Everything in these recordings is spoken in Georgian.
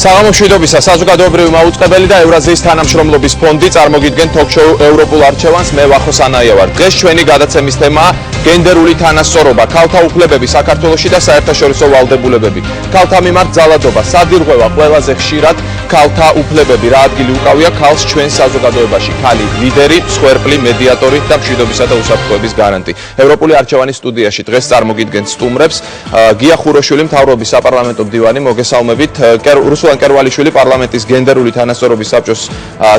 საღამო მშვიდობისა, საზოგადოებრივი მაუწყებელი და ევრაზიის თანამშრომლობის ფონდი წარმოგიდგენ თოქ-შოუ ევროპულ არჩევანს. მე ვახო სანაია ვარ. დღეს ჩვენი გადაცემის თემაა გენდერული თანასწორობა, ქალთა უფლებები საქართველოში და საერთაშორისო ვალდებულებები. ქალთა მიმართ ძალადობა, სადირღვევა ყველაზე ხშირად ქალთა უფლებები, რა ადგილი უკავია ქალს ჩვენ საზოგადოებაში. ქალი ლიდერი, მსხვერპლი, მედიატორი და მშვიდობისა და უსაფრთხოების გარანტი. ევროპული არჩევანის სტუდიაში დღეს წარმოგიდგენ სტუმრებს. გია ხუროშვილი, მთავრობის საპარლამენტო მდივანი, მოგესალმებით. რუსლან კერვალიშვილი, პარლამენტის გენდერული თანასწორობის საბჭოს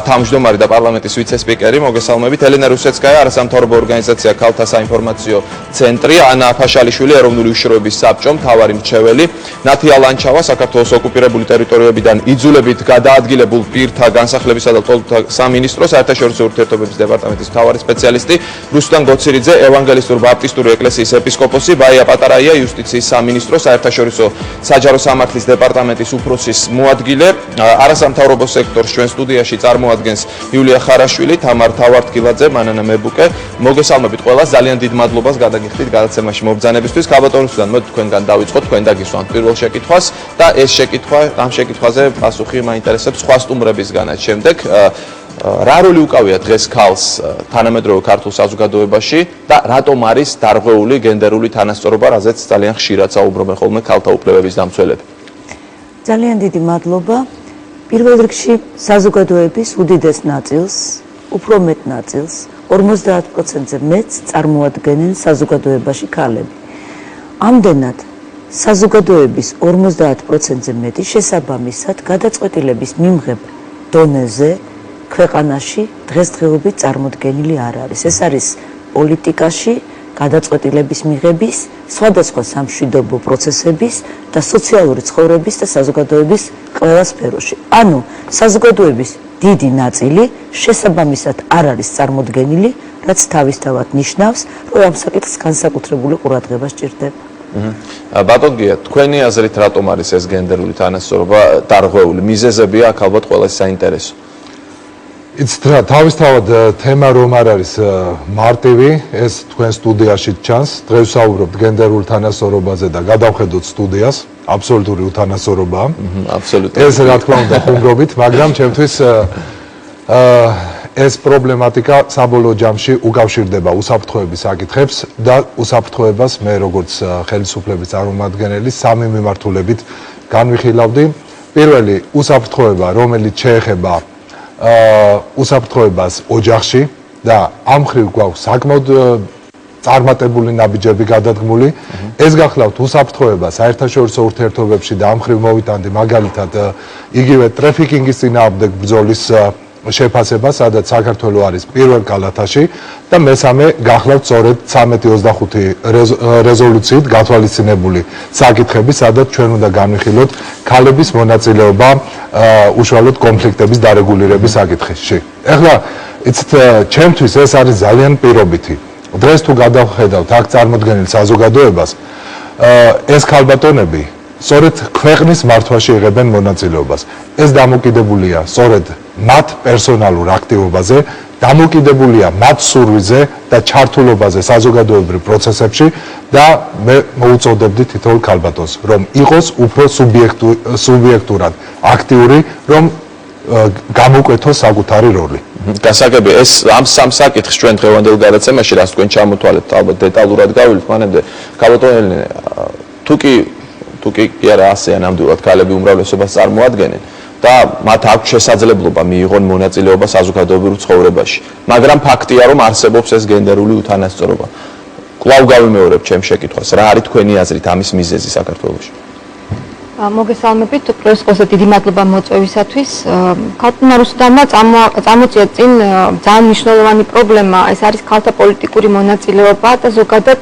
თავმჯდომარე და პარლამენტის ვიცე-სპიკერი, მოგესალმებით. ელენა რუსეცკაია, არასამთავრობო ორგანიზაცია ქალთა საინფორმაციო ცენტრი, ანა აფაშალიშვილი, ეროვნული უშიშროების საბჭო მთავარი მრჩეველი, ნათია ლანჩავა, საქართველოს ოკუპირებული ტერიტორიებიდან იძულებით გადაადგილებულ პირთა განსახლებისა და თვალთა სამინისტრო, საერთაშორისო ურთიერთობების დეპარტამენტის მთავარი სპეციალისტი, რუსტან გოცირიძე, ევანგელისტური ბაპტისტური ეკლესიის ეპისკოპოსი, ბაია პატარაია, იუსტიციის სამინისტრო, საერთაშორისო საჯარო სამართლის დეპარტამენტის უფროსის მოადგილე, არასამთავრობო სექტორს ჩვენ სტუდიაში წარმოადგენს იულია ხარაშვილი, თამარ თავართკილაძე, მანანა მებუკე. მოგესალმებით ყველას, ძალიან დიდ მადლობას გადაგიხდით გადაცემაში მობრძანებისთვის. ქალბატონოსთან მოდი თქვენგან დავიწყოთ, თქვენ დაგისვამთ პირველ შეკითხვას და ეს შეკითხვა, ამ შეკითხვაზე პასუხი მაინტერესებს სხვა სტუმრებისგანაც. შემდეგ რა როლი უკავია დღეს ქალს თანამედროვე ქართულ საზოგადოებაში და რატომ არის დარღვეული გენდერული თანასწორობა, რაზეც ძალიან ხშირად საუბრობენ ხოლმე ქალთა უფლებების დამცველები? ძალიან დიდი მადლობა. პირველ რიგში საზოგადოების უდიდეს ნაწილს, უფრო მეტ ნაწილს, 50%-ზე მეტს წარმოადგენენ საზოგადოებაში ქალები. ამდენად საზოგადოების 50%-ზე მეტი შესაბამისად გადაწყვეტილების მიმღებ დონეზე ქვეყანაში დღესდღეობით წარმოდგენილი არ არის. ეს არის პოლიტიკაში, გადაწყვეტილების მიღების, სხვადასხვა სამშვიდობო პროცესების და სოციალური ცხოვრების და საზოგადოების ყველა სფეროში. ანუ საზოგადოების დიდი ნაწილი შესაბამისად არ არის წარმოდგენილი, რაც თავისთავად ნიშნავს, რომ ამ საკითხს განსაკუთრებული ყურადღება სჭირდება. ბატონ გია, თქვენი აზრით რატომ არის ეს გენდერული თანასწორობა დარღვეული? მიზეზებია აქ ალბათ ყველას საინტერესო. იცით რა, თავისთავად თემა რომ არ არის მარტივი, ეს თქვენ სტუდიაში ჩანს. დღეს ვსაუბრობთ გენდერულ თანასწორობაზე და გადავხედოთ სტუდიას, აბსოლუტური უთანასწორობაა. აბსოლუტურად. ეს რა თქმა უნდა ხუმრობით, მაგრამ ჩემთვის ეს პრობლემატიკა საბოლოო ჯამში უკავშირდება უსაფრთხოების საკითხებს და უსაფრთხოებას მე როგორც ხელისუფლების წარმომადგენელი სამი მიმართულებით განვიხილავდი. პირველი უსაფრთხოება, რომელიც შეეხება უსაფრთხოებას ოჯახში და ამ მხრივ გვაქვს საკმაოდ წარმატებული ნაბიჯები გადადგმული. ეს გახლავთ უსაფრთხოება საერთაშორისო ურთიერთობებში და ამ მხრივ მოვიტანდი მაგალითად იგივე ტრაფიკინგის წინააღმდეგ ბრძოლის შეფასება, სადაც საქართველოს არის პირველ კალათაში და მესამე გახლავთ სწორედ 1325 რეზოლუციით გათვალისწინებული საკითხები, სადაც ჩვენ უნდა განვიხილოთ ქალების მონაწილეობა უშუალოდ კონფლიქტების დარეგულირების საკითხში. ეხლა იცით, ჩემთვის ეს არის ძალიან პირობითი. დღეს თუ გადავხედავთ აქ წარმოდგენილ საზოგადოებას, ეს ქალბატონები სწორედ ქვეყნის მართვაში იღებენ მონაწილეობას. ეს დამოკიდებულია სწორედ მათ პერსონალურ აქტივობაზე, დამოკიდებულია მათ სურვილზე და ჩართულობაზე საზოგადოებრივ პროცესებში და მე მოუწოდებდი თითოეულ ქალბატონს, რომ იყოს უფრო სუბიექტურად აქტიური, რომ გამოკვეთოს საკუთარი როლი. გასაგები, ეს ამ სამ საკითხს ჩვენ დღევანდელ გადაცემაში, რაც თქვენ ჩამოთვალეთ, ალბათ დეტალურად გავივლით მანამდე. ქალბატონ ელენე, თუ კი არა ასეა ნამდვილად ქალები უმრავლესობას წარმოადგენენ და მათ აქვს შესაძლებლობა მიიღონ მონაწილეობა საზოგადოებრივ ცხოვრებაში. მაგრამ ფაქტია, რომ არსებობს ეს გენდერული უთანასწორობა. კვლავ გავიმეორებ ჩემს შეკითხვას, რა არის თქვენი აზრით ამის მიზეზი საქართველოში? მოგესალმებით, უპირველეს ყოვლისა დიდი მადლობა მოწვევისათვის. ქალბატონმა რუსუდანმა წამოწია წინ ძალიან მნიშვნელოვანი პრობლემა, ეს არის ქალთა პოლიტიკური მონაწილეობა და ზოგადად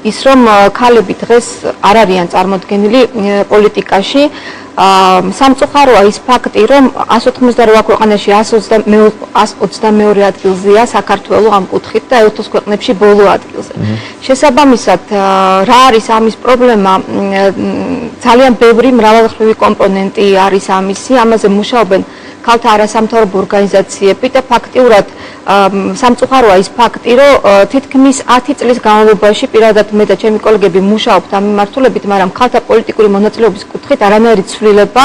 ის, რომ ქალები დღეს არ არიან წარმოდგენილი პოლიტიკაში. სამწუხაროა ის ფაქტი, რომ 188 ქვეყანაში 122 ადგილზეა საქართველოს ამ კუთხით და ეუთოს ქვეყნებში ბოლო ადგილზე. შესაბამისად, რა არის ამის პრობლემა? ძალიან ბევრი მრავალმხრივი კომპონენტი არის ამისი, ამაზე მუშაობენ ქალთა არასამთავრობო ორგანიზაციები და ფაქტიურად სამწუხაროა ის ფაქტი, რომ თითქმის 10 წლის განმავლობაში პირადად მე და ჩემი კოლეგები მუშაობთ ამ მიმართულებით, მაგრამ ქალთა პოლიტიკური მონაწილეობის კუთხით არანაირი ცვლილება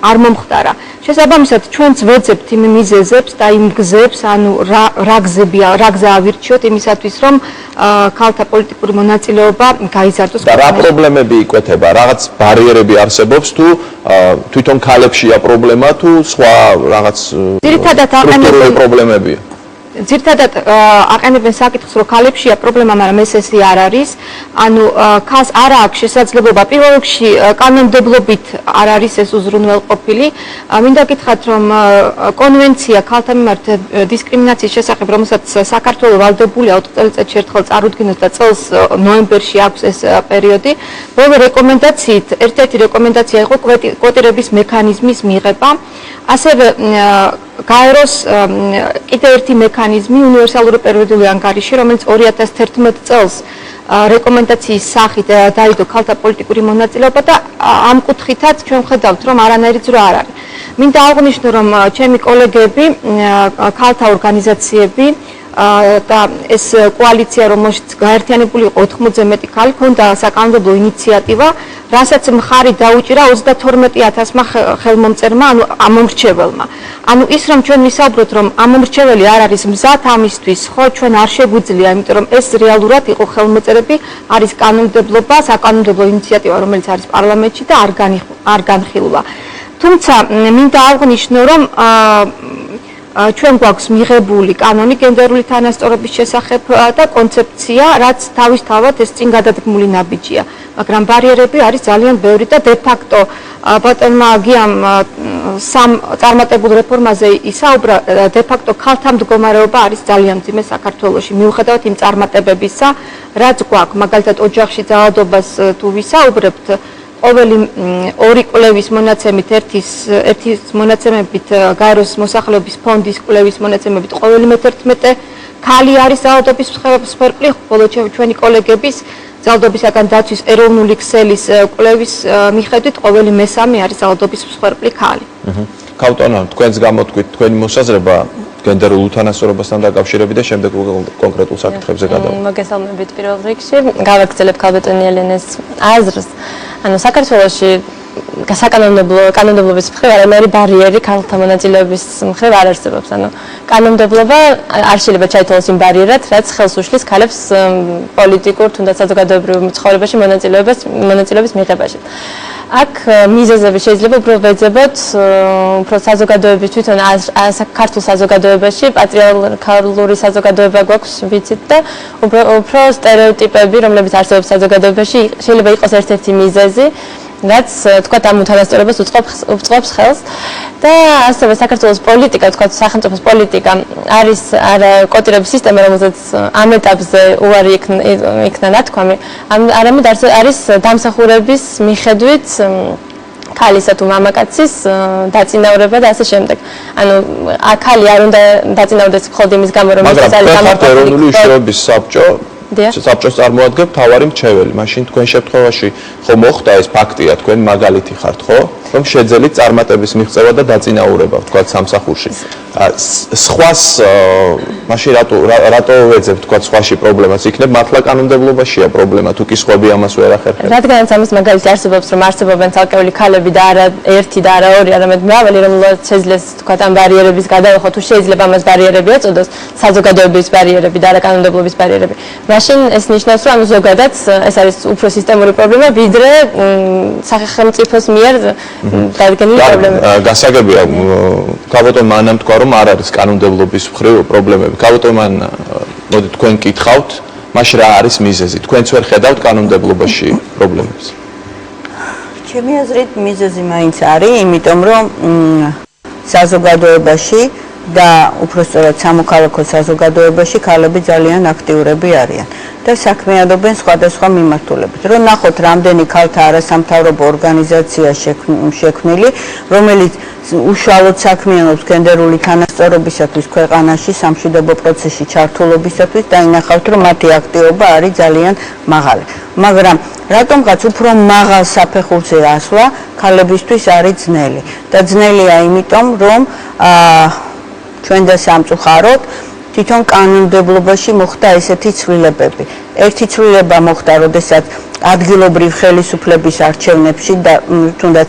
არ მომხდარა. შესაბამისად, ჩვენც ვეძებთ იმ მიზეზებს და იმ გზებს, ანუ რა გზა ავირჩიოთ იმისათვის, რომ ქალთა პოლიტიკური მონაწილეობა გაიზარდოს. და რა პრობლემები იკვეთება? რაღაც ბარიერები არსებობს თუ თვითონ ქალებშია პრობლემა თუ სხვა რაღაც სტრუქტურული პრობლემებია? ძირითადად აყენებენ საკითხს, რომ ქალებშია პრობლემა, მაგრამ ესე არ არის. ანუ ქალს არ აქვს შესაძლებლობა პირველ რიგში კანონმდებლობით არ არის ეს უზრუნველყოფილი. მინდა გითხრათ, რომ კონვენცია ქალთა მიმართ დისკრიმინაციის შესახებ, რომელსაც საქართველოს ვალდებულია 4 წელიწადში ერთხელ წარუდგინოს და წელს ნოემბერში აქვს ეს პერიოდი. ბოლო რეკომენდაციით, ერთ-ერთი რეკომენდაცია იყო კვოტირების მექანიზმის მიღება. ასევე გაეროს კიდევ ერთი მექანიზმი უნივერსალური პერიოდული ანგარიში, რომელიც 2011 წელს რეკომენდაციის სახით დაიდო ქალთა პოლიტიკური მონაწილეობა და ამ კუთხითაც ჩვენ ვხედავთ, რომ არანაირი ძვრა არ არის. მინდა აღვნიშნო, რომ ჩემი კოლეგები, ქალთა ორგანიზაციები და ეს კოალიცია, რომელშიც გაერთიანებული იყო 80-ზე მეტი ქალი, ჰქონდა საკანონმდებლო ინიციატივა, რასაც მხარი დაუჭირა 32,000-მა ხელმომწერმა, ანუ ამომრჩეველმა. ანუ ის რომ ჩვენ ვისაუბროთ, რომ ამომრჩეველი არ არის მზად ამისთვის, ხო, ჩვენ არ შეგვიძლია, იმიტომ რომ ეს რეალურად იყო ხელმოწერები, არის კანონმდებლობა, საკანონმდებლო ინიციატივა, რომელიც არის პარლამენტში და არ განხილვა. თუმცა მინდა აღვნიშნო, რომ ჩვენ გვაქვს მიღებული კანონი გენდერული თანასწორობის შესახებ და კონცეფცია, რაც თავისთავად ეს წინგადადგმული ნაბიჯია. მაგრამ ბარიერები არის ძალიან ბევრი და დე-ფაქტო ბატონმა გიამ სამ წარმატებულ რეფორმაზე ისაუბრა, დე-ფაქტო ქალთა მდგომარეობა არის ძალიან მძიმე საქართველოში. მიუხედავად იმ წარმატებებისა, რაც გვაქვს, მაგალითად ოჯახში ძალადობას თუ ვისაუბრებთ, ყოველი ორი კვლევის მონაცემით, ერთის მონაცემებით, გაეროს მოსახლეობის ფონდის კვლევის მონაცემებით, ყოველი მე-11 ქალი არის ძალადობის მსხვერპლი, ხოლო ჩვენი კოლეგების ძალადობისაგან დაცვის ეროვნული ქსელის კვლევის მიხედვით, ყოველი მე-3 არის ძალადობის მსხვერპლი ქალი. ქავტონო, თქვენს გამოთქვით თქვენი მოსაზრება გენდერულ უთანასწორობასთან დაკავშირებით და შემდეგ კონკრეტულ საკითხებზე გადავიდეთ. მოგესალმებით პირველ რიგში. გავაგრძელებ ქალბატონი ელენეს აზრს. ანუ საქართველოში კანონმდებლობის მხრივ არანაირი ბარიერი ქალთა მონაწილეობის მხრივ არ არსებობს. ანუ კანონმდებლობა არ შეიძლება ჩაითვალოს იმ ბარიერად, რაც ხელს უშლის ქალებს პოლიტიკურ თუნდაც საზოგადოებრივ ცხოვრებაში მონაწილეობის მიღებაში. აქ მიზეზები შეიძლება უფრო ვეძებოთ, უფრო საზოგადოების თვითონ ქართულ საზოგადოებაში პატრიარქალური საზოგადოება გვაქვს ვიცით და უფრო სტერეოტიპები, რომლებიც არსებობს საზოგადოებაში, შეიძლება იყოს ერთ-ერთი მიზეზი, რაც თქვათ ამ უთანასწორობას უწყობს ხელს და ასევე საქართველოს პოლიტიკა, თქვათ სახელმწიფოს პოლიტიკა არის კოტირების სისტემა, რომელზეც ამ ეტაპზე უარი იქნა ნათქვამი, არამედ არის დამსახურების მიხედვით ქალისა თუ მამაკაცის დაწინაურება და ასე შემდეგ. ანუ ქალი არ უნდა დაწინაურდეს მხოლოდ იმის გამო, რომ ის არის ეროვნული უშუალობის საბჭოს წარმოადგენს მთავარი მრჩეველი. მაშინ თქვენ შემთხვევაში ხო მოხდა ეს ფაქტია, თქვენ მაგალითი ხართ, ხო? რომ შეძელით წარმატების მიღწევა და დაწინაურება, თქვა სამსახურში. სხვას მაშინ რატო ვეძებთ, თქვა სხვაში პრობლემას? იქნებ მართლა კანონმდებლობაშია პრობლემა, თუ კი სხვები ამას ვერ ახერხებენ. რადგანაც ამის მაგალითი არსებობს, რომ არსებობენ ცალკეული ქალები და არა ერთი და არა ორი, არამედ მრავალი, რომელსაც შეძლეს თქვა ამ ბარიერების გადაუხო, თუ შეიძლება ამას ბარიერები ეწოდოს, საზოგადოების ბარიერები და არა კანონმდებლობის ბარიერები. მაშინ ეს ნიშნავს, რომ ზოგადად ეს არის უფრო სისტემური პრობლემა, ვიდრე სახელმწიფოს მიერ დადგენილი პრობლემა. გასაგებია, ქალბატონ მანამ თქვა, რომ არ არის კანონმდებლობის მხრივ პრობლემები. ქალბატონ მან, მოდი თქვენ კითხავთ, მაშინ რა არის მიზეზი? თქვენც ვერ ხედავთ კანონმდებლობაში პრობლემებს? ჩემი აზრით მიზეზი მაინც არის, იმიტომ რომ საზოგადოებაში და უпростоრად სამოქალაქო საზოგადოებაში ქალები ძალიან აქტიურები არიან და საქმიანობენ სხვადასხვა მიმართულებით. რომ ნახოთ, რამდენი ქალთა არასამთავრობო ორგანიზაცია შექმნილი, რომელიც უშუალოდ საქმიანობს გენდერული თანასწორობისათვის ქვეყანაში, სამშვიდობო პროცესში ჩართულობისათვის და ინახავთ, რომ მათი აქტივობა არის ძალიან მაღალი. მაგრამ რატომღაც უფრო მაღალ საფეხურზე ასვლა ქალებისთვის არის ძნელი. და ძნელია იმიტომ, რომ ჩვენ და სამწუხაროდ თვითონ კანონმდებლობაში მოხდა ესეთი ცვლილებები. ერთი ცვლილება მოხდა, როდესაც ადგილობრივ ხელისუფლების არჩევნებში და თუნდაც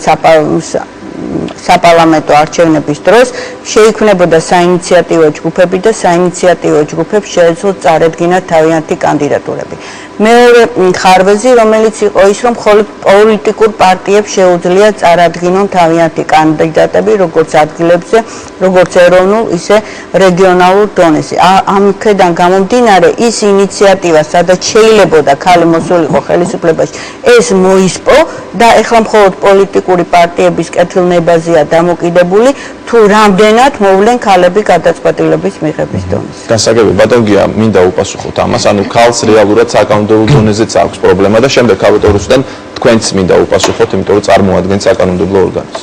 საპარლამენტო არჩევნების დროს შეიქმნებოდა საინიციატივო ჯგუფები და საინიციატივო ჯგუფებს შეეძლოთ წარედგინათ თავიანთი კანდიდატურები. მეორე ხარვეზი, რომელიც იყო ის, რომ მხოლოდ პოლიტიკურ პარტიებს შეუძლია წარადგინონ თავიანთი კანდიდატები, როგორც ადგილებზე, როგორც ეროვნულ, ისე რეგიონალურ დონეზე. ამქედან გამომდინარე, ის ინიციატივა, სადაც შეიძლებოდა ქალი მოსულიყო ხელისუფლებაში, ეს მოისპო და ეხლა მხოლოდ პოლიტიკური პარტიების კეთილნებაზეა დამოკიდებული, თუ რამდენად მოვლენ ქალები გადაწყვეტილების მიღების დონეზე. გასაგები, ბატონ გია, მინდა უპასუხოთ ამას, ანუ ქალს რეალურად საკანონმდებლო დონეზეც აქვს პრობლემა და შემდეგ ქალბატონ რუსუდან თქვენც მინდა უპასუხოთ, იმიტომ რომ წარმოადგენთ საკანონმდებლო ორგანოს.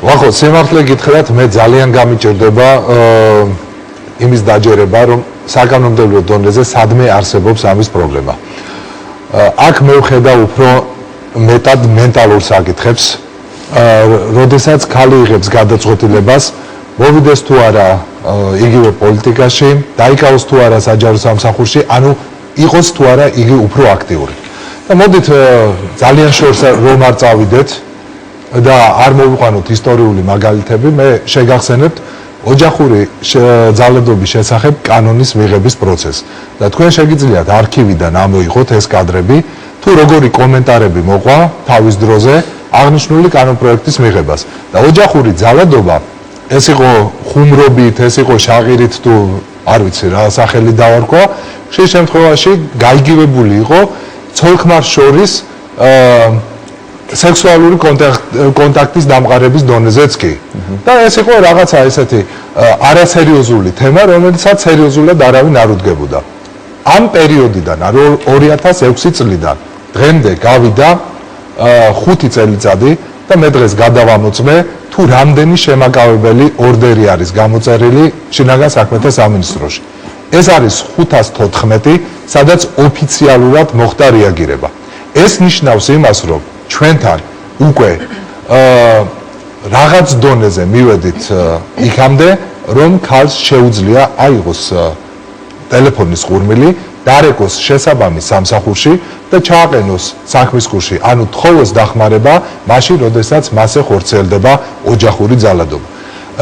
ვახოთ, სიმართლე გითხრათ, მე ძალიან გამიჭირდება იმის დაჯერება, რომ საკანონმდებლო დონეზე სადმე არსებობს ამის პრობლემა. აქ მე ვხედავ უფრო მეტად მენტალურ საკითხებს, როდესაც ქალი იღებს გადაწყვეტილებას, მოვიდეს თუ არა იგივე პოლიტიკაში, დაიკავოს თუ არა საჯარო სამსახურში, ანუ იყოს თუ არა იგი უფრო აქტიური. და მოდით ძალიან შორს რომ არ წავიდეთ და არ მოვიყვანოთ ისტორიული მაგალითები, მე შეგახსენებთ ოჯახური ძალადობის შესახებ კანონის მიღების პროცესს. და თქვენ შეგიძლიათ არქივიდან ამოიღოთ ეს კადრები, თუ როგორი კომენტარები მოყვა თავის დროზე აღნიშნული კანონპროექტის მიღებას. და ოჯახური ძალადობა, ეს იყო ხუმრობით, ეს იყო შაღირით თუ არ ვიცი რა სახელი დავარქვა, ხშირ შემთხვევაში გაიგივებული იყო ცოლ-ქმარს შორის სექსუალური კონტაქტის დამყარების დონეზეც კი. და ეს იყო რაღაცა ესეთი არასერიოზული თემა, რომელსაც სერიოზულად არავინ არ უდგებოდა. ამ პერიოდიდან, 2006 წლიდან დღემდე გავიდა 5 წელიწადი და მე დღეს გადავამოწმე, თუ რამდენი შემაკავებელი ორდერი არის გამოწერილი შინაგან საქმეთა სამინისტროში. ეს არის 514, სადაც ოფიციალურად მოხდა რეაგირება. ეს ნიშნავს იმას, რომ ჩვენთან უკვე რაღაც დონეზე მივედით იქამდე, რომ ქალს შეუძლია აიღოს ტელეფონის ყურმილი, დარეკოს შესაბამის სამსახურში და ჩააყენოს საქმის კურსში, ანუ თხოვოს დახმარება მაშინ, როდესაც მასზე ხორციელდება ოჯახური ძალადობა.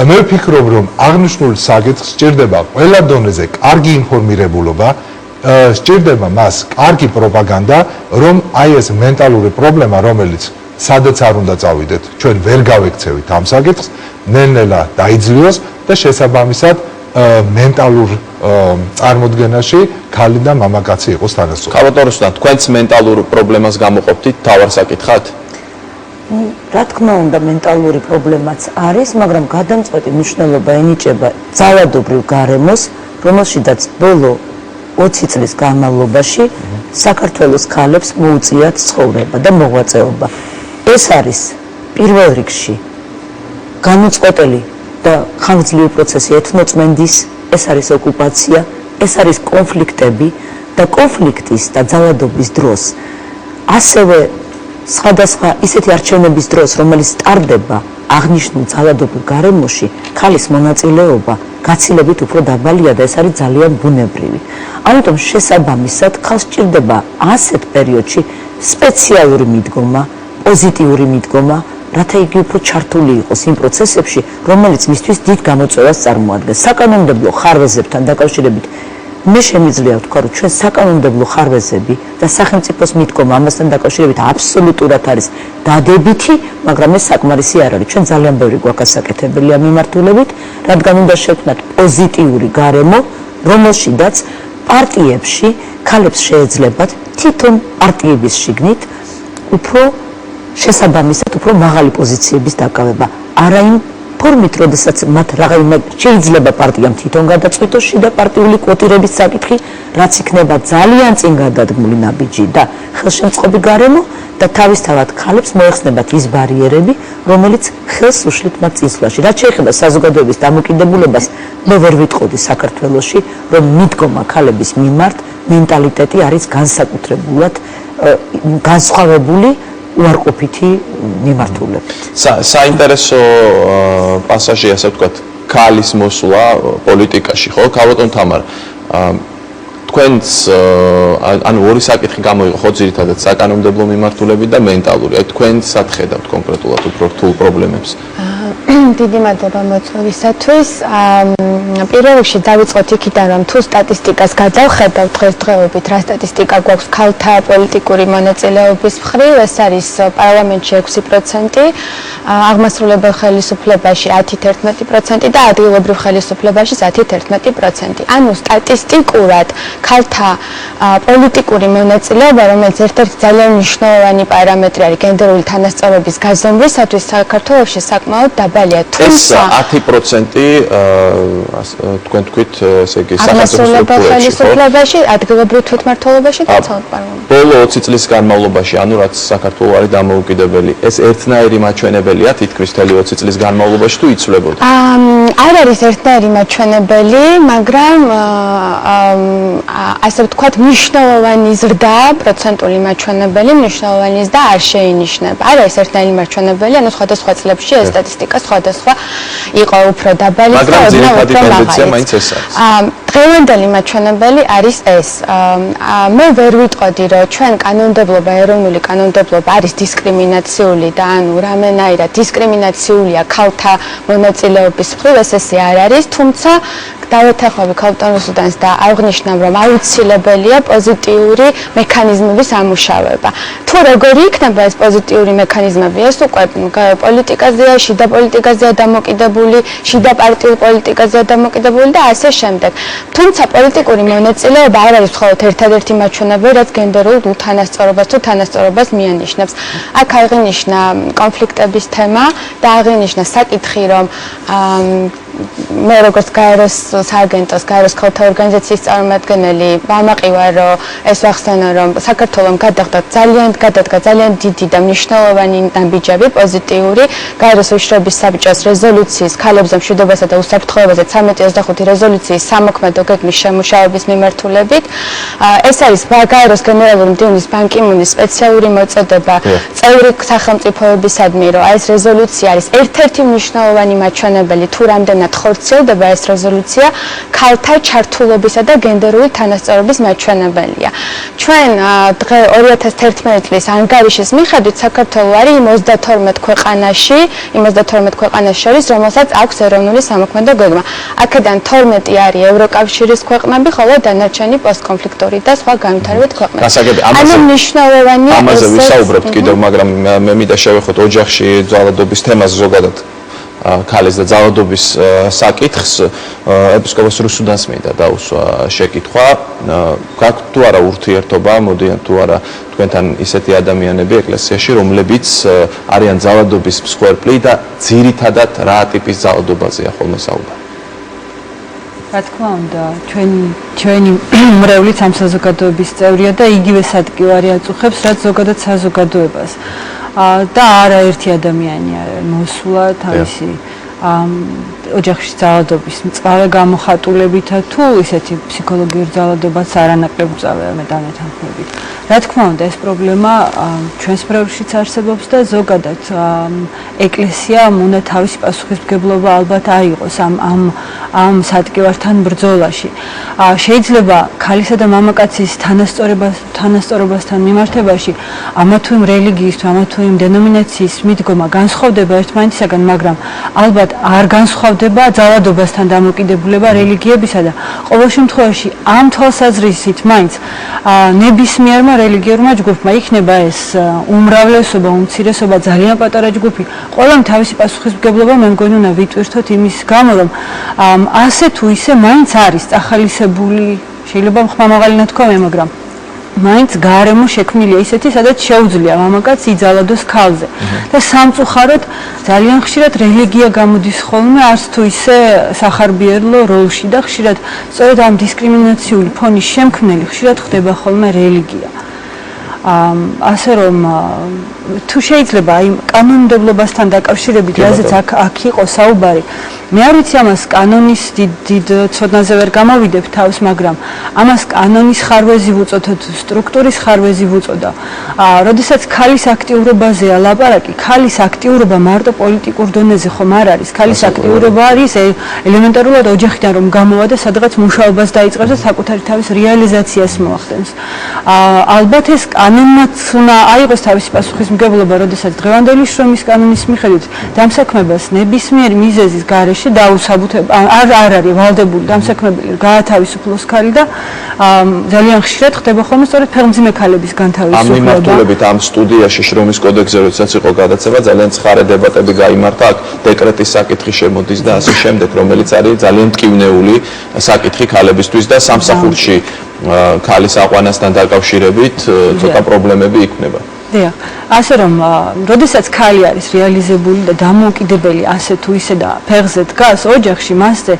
მე ვფიქრობ, რომ აღნიშნულ საკითხს სჭირდება ყველა დონეზე კარგი ინფორმირებულობა, სჭირდება მას კარგი პროპაგანდა, რომ აი ეს მენტალური პრობლემა, რომელიც სადაც არ უნდა წავიდეთ, ჩვენ ვერ გავექცევით ამ საკითხს, ნელ-ნელა დაიძლიოს და შესაბამისად მენტალურ წარმოდგენაში ქალი და მამაკაცი იყოს თანასწორი. ქალბატონ რუსუდან, თქვენც მენტალურ პრობლემას გამოყოფთით თავარ საკითხად? რა თქმა უნდა, მენტალური პრობლემაც არის, მაგრამ გადამწყვეტი მნიშვნელობა ენიჭება ძალადობრივ გარემოს, რომელშიც ბოლო 20 წლის განმავლობაში საქართველოს ქალებს მოუწიათ ცხოვრება და მოღვაწეობა. ეს არის პირველ რიგში განუწყვეტელი და ხანგრძლივი პროცესი ეთნოწმენდის, ეს არის ოკუპაცია, ეს არის კონფლიქტები და კონფლიქტის და ძალადობის დროს ასევე სხვადასხვა ისეთი არჩევნების დროს, რომელიც ტარდება აღნიშნულ ძალადობრივ გარემოში, ქალის მონაწილეობა გაცილებით უფრო დაბალია და ეს არის ძალიან ბუნებრივი. ამიტომ შესაბამისად ქალს სჭირდება ასეთ პერიოდში სპეციალური მიდგომა, პოზიტიური მიდგომა, რათა იგი უფრო ჩართული იყოს იმ პროცესებში, რომელიც მისთვის დიდ გამოწვევას წარმოადგენს. საკანონმდებლო ხარვეზებთან დაკავშირებით მე შემიძლია ვთქვა, რომ ჩვენ საკანონმდებლო ხარვეზები და სახელმწიფოს მიდგომა ამასთან დაკავშირებით აბსოლუტურად არის დადებითი, მაგრამ ეს საკმარისი არ არის. ჩვენ ძალიან ბევრი გვაქვს გასაკეთებელი ამ მიმართულებით, რადგან უნდა შევქმნათ პოზიტიური გარემო, რომელშიც პარტიებში ქალებს შეეძლებათ თვითონ პარტიების შიგნით უფრო შესაბამისად უფრო მაღალი პოზიციების დაკავება. არა იმ ფორმით, როდესაც მათ რაღაცა შეიძლება პარტიამ თვითონ გადაწყვიტოს შიდა პარტიული კვოტირების საკითხი, რაც იქნება ძალიან წინ გადადგმული ნაბიჯი და ხელშემწყობი გარემო და თავისთავად ხალხს მოეხსნებათ ის ბარიერები, რომელიც ხელს უშლით მათ წინსვლაში. რაც შეეხება საზოგადოების დამოკიდებულებას, მე ვერ ვიტყოდი საქართველოში, რომ მიდგომა ხალხის მიმართ მენტალიტეტი არის განსაკუთრებულად განსხვავებული უარყოფითი მიმართულებით. საინტერესო პასაჟი, ასე ვთქვათ, ქალის მოსვლა პოლიტიკაში, ხო? ქალბატონ თამარ, თქვენს ანუ ორი საკითხი გამოიყო, ხო, ძირითადად საკანონმდებლო მიმართულებით და მენტალური. აი თქვენ სად ხედავთ კონკრეტულად უფრო რთულ პრობლემებს? დიდი მადლობა მოწვევისათვის. პირველ რიგში დავიწყოთ იქიდან, რომ თუ სტატისტიკას გადავხედავთ დღესდღეობით, რა სტატისტიკა გვაქვს ქალთა პოლიტიკური მონაწილეობის მხრივ, ეს არის პარლამენტში 6%, აღმასრულებელ ხელისუფლებაში 10-11% და ადგილობრივ ხელისუფლებაში 10-11%. ანუ სტატისტიკურად ქალთა პოლიტიკური მონაწილეობა, რომელიც ერთ-ერთი ძალიან მნიშვნელოვანი პარამეტრი არის გენდერული თანასწორობის გაზომვისათვის, საქართველოში საკმაოდ დაბალია. თუმცა 10% თქვენ თქვით, ესე იგი, აღმასრულებელ ხელისუფლებაში, ადგილობრივ თვითმმართველობაში და ცალკე პარლამენტში. ბოლო 20 წლის განმავლობაში, ანუ რაც საქართველო არის დამოუკიდებელი, ეს ერთნაირი მაჩვენებელია თითქმის მთელი 20 წლის განმავლობაში თუ იცვლებოდა? არ არის ერთნაირი მაჩვენებელი, მაგრამ ასე ვთქვათ, მნიშვნელოვანი ზრდა, პროცენტული მაჩვენებელი, მნიშვნელოვანი ზრდა არ შეინიშნება. არ არის ერთნაირი მაჩვენებელი, ანუ სხვადასხვა წლებში ეს სტატისტიკა სხვადასხვა იყო უფრო დაბალი და ძირითადი ტენდენცია მაინც ეს არის. დღევანდელი მაჩვენებელი არის ეს. მე ვერ ვიტყოდი, რომ ჩვენ კანონმდებლობა, ეროვნული კანონმდებლობა არის დისკრიმინაციული და ანუ რამენაირად დისკრიმინაციულია ქალთა მონაწილეობის მხრივ, ესე არ არის, თუმცა დავეთანხმები ქალბატონ რუსუდანს და აღნიშნავ, რომ აუცილებელია პოზიტიური მექანიზმების ამუშავება. თუ როგორი იქნება ეს პოზიტიური მექანიზმები, ეს უკვე პოლიტიკაზეა, შიდა პოლიტიკაზეა დამოკიდებული, შიდა პარტიულ პოლიტიკაზეა დამოკიდებული და ასე შემდეგ. თუმცა პოლიტიკური მონაწილეობა არ არის მხოლოდ ერთადერთი მაჩვენებელი, რაც გენდერულ უთანასწორობას თუ თანასწორობას მიანიშნებს. აქ აღინიშნა კონფლიქტების თემა და აღინიშნა საკითხი, რომ მე როგორც გაეროს სააგენტოს, გაეროს ქალთა ორგანიზაციის წარმომადგენელი ვამაყივარ, რომ ეს ვახსენო, რომ საქართველომ გადადგა ძალიან დიდი და მნიშვნელოვანი ნაბიჯები, პოზიტიური გაეროს უშიშროების საბჭოს რეზოლუციის ქალებზე მშვიდობასა და უსაფრთხოებაზე 1325 რეზოლუციის სამოქმედო გეგმის შემუშავების მიმართულებით. ეს არის გაეროს გენერალური მდივნის ბან კი მუნის სპეციალური მოწოდება წევრი სახელმწიფოებისადმი, რომ ეს რეზოლუცია არის ერთ-ერთი მნიშვნელოვანი მაჩვენებელი, თუ რამდენად ხორციელდება ეს რეზოლუცია ქალთა ჩართულობისა და გენდერული თანასწორობის მაჩვენებელია. ჩვენ 2011 წლის ანგარიშის მიხედვით საქართველო არის იმ 32 ქვეყანაში შორის, რომელსაც აქვს ეროვნული სამოქმედო გეგმა. აქედან 12 არის ევროკავშირის ქვეყნები, ხოლო დანარჩენი პოსტკონფლიქტური და სხვა განვითარებადი ქვეყნები. ანუ მნიშვნელოვანია ამაზე ვისაუბრებთ კიდევ, მაგრამ მე მინდა შევეხოთ ოჯახში ძალადობის თემას ზოგადად. ქალის და ძალადობის საკითხს ეპისკოპოს რუსუდანს მინდა დაუსვა შეკითხვა. გაქვთ თუ არა ურთიერთობა, მოდიან თუ არა თქვენთან ისეთი ადამიანები ეკლესიაში, რომლებიც არიან ძალადობის მსხვერპლი და ძირითადად რა ტიპის ძალადობაზეა ხოლმე საუბარი? რა თქმა უნდა, ჩვენი მრევლიც ამ საზოგადოების წევრია და იგივე სადგივარი აწუხებს, რაც ზოგადად საზოგადოებას. და არაერთი ადამიანი მოსულა თავისი ოჯახში ძალადობის მწვავე გამოხატულებითა თუ ისეთი ფსიქოლოგიური ძალადობაც არანაკლებ მწვავეა მე დამეთანხმებით. რა თქმა უნდა, ეს პრობლემა ჩვენს მრევლშიც არსებობს და ზოგადად ეკლესიამ უნდა თავისი პასუხისმგებლობა ალბათ აიღოს ამ სადგივართან ბრძოლაში. შეიძლება ქალისა და მამაკაცის თანასწორობასთან მიმართებაში ამა თუ იმ რელიგიის თუ ამა თუ იმ დენომინაციის მიდგომა განსხვავდება ერთმანეთისაგან, მაგრამ ალბათ არ განსხვავდება ძალადობასთან დამოკიდებულება რელიგიებისა და ყოველ შემთხვევაში ამ თვალსაზრისით მაინც ნებისმიერმა რელიგიურმა ჯგუფმა იქნება ეს უმრავლესობა, უმცირესობა, ძალიან პატარა ჯგუფი, ყველამ თავისი პასუხისმგებლობა მე მგონი უნდა ვიტვირთოთ იმის გამო, რომ ასე თუ ისე მაინც არის წახალისებული, შეიძლება ხმამაღალი ნათქვამია, მაგრამ მაინც გარემო შექმნილია ისეთი, სადაც შეუძლია მამაკაცს იძალადოს ქალზე. და სამწუხაროდ ძალიან ხშირად რელიგია გამოდის ხოლმე არც თუ ისე სახარბიელო როლში და ხშირად სწორედ ამ დისკრიმინაციული ფონის შემქმნელი ხშირად ხდება ხოლმე რელიგია. ასე რომ თუ შეიძლება აი კანონმდებლობასთან დაკავშირებით რაზეც აქ იყო საუბარი მე არ ვიცი ამას კანონის დიდ ცოდნაზე ვერ გამოვიდებ თავს მაგრამ ამას კანონის ხარვეზი ვუწოდოთ სტრუქტურის ხარვეზი ვუწოდა როდესაც ქალის აქტიურობაზეა ლაპარაკი ქალის აქტიურობა მარტო პოლიტიკურ დონეზე ხომ არ არის ქალის აქტიურობა არის ელემენტარულად ოჯახიდან რომ გამოვა და სადღაც მუშაობას დაიწყებს და საკუთარი თავის რეალიზაციას მოახდენს ალბათ ეს კანონმაც უნდა აიღოს თავისი პასუხისმგებლობა როდესაც დღევანდელი შრომის კანონის მიხედვით დამსაქმებას ნებისმიერი მიზეზის გარეშე დაუსაბუთება არ არის ვალდებული დამსაქმებელი გაათავისუფლოს ქალი და ძალიან ხშირად ხდება ხოლმე სწორედ ფეხმძიმე ქალების განთავისუფლება. ამ მიმართულებით ამ სტუდიაში შრომის კოდექსზე როდესაც იყო გადაცემა ძალიან ცხარე დებატები გაიმართა აქ დეკრეტის საკითხი შემოდის და ასე შემდეგ რომელიც არის ძალიან მტკივნეული საკითხი ქალებისთვის და სამსახურში ქალის აყვანასთან დაკავშირებით ცოტა პრობლემები იქნება. დიახ, ასე რომ, როდესაც ქალი არის რეალიზებული და დამოუკიდებელი ასე თუ ისე და ფეხზე დგას ოჯახში, მასზე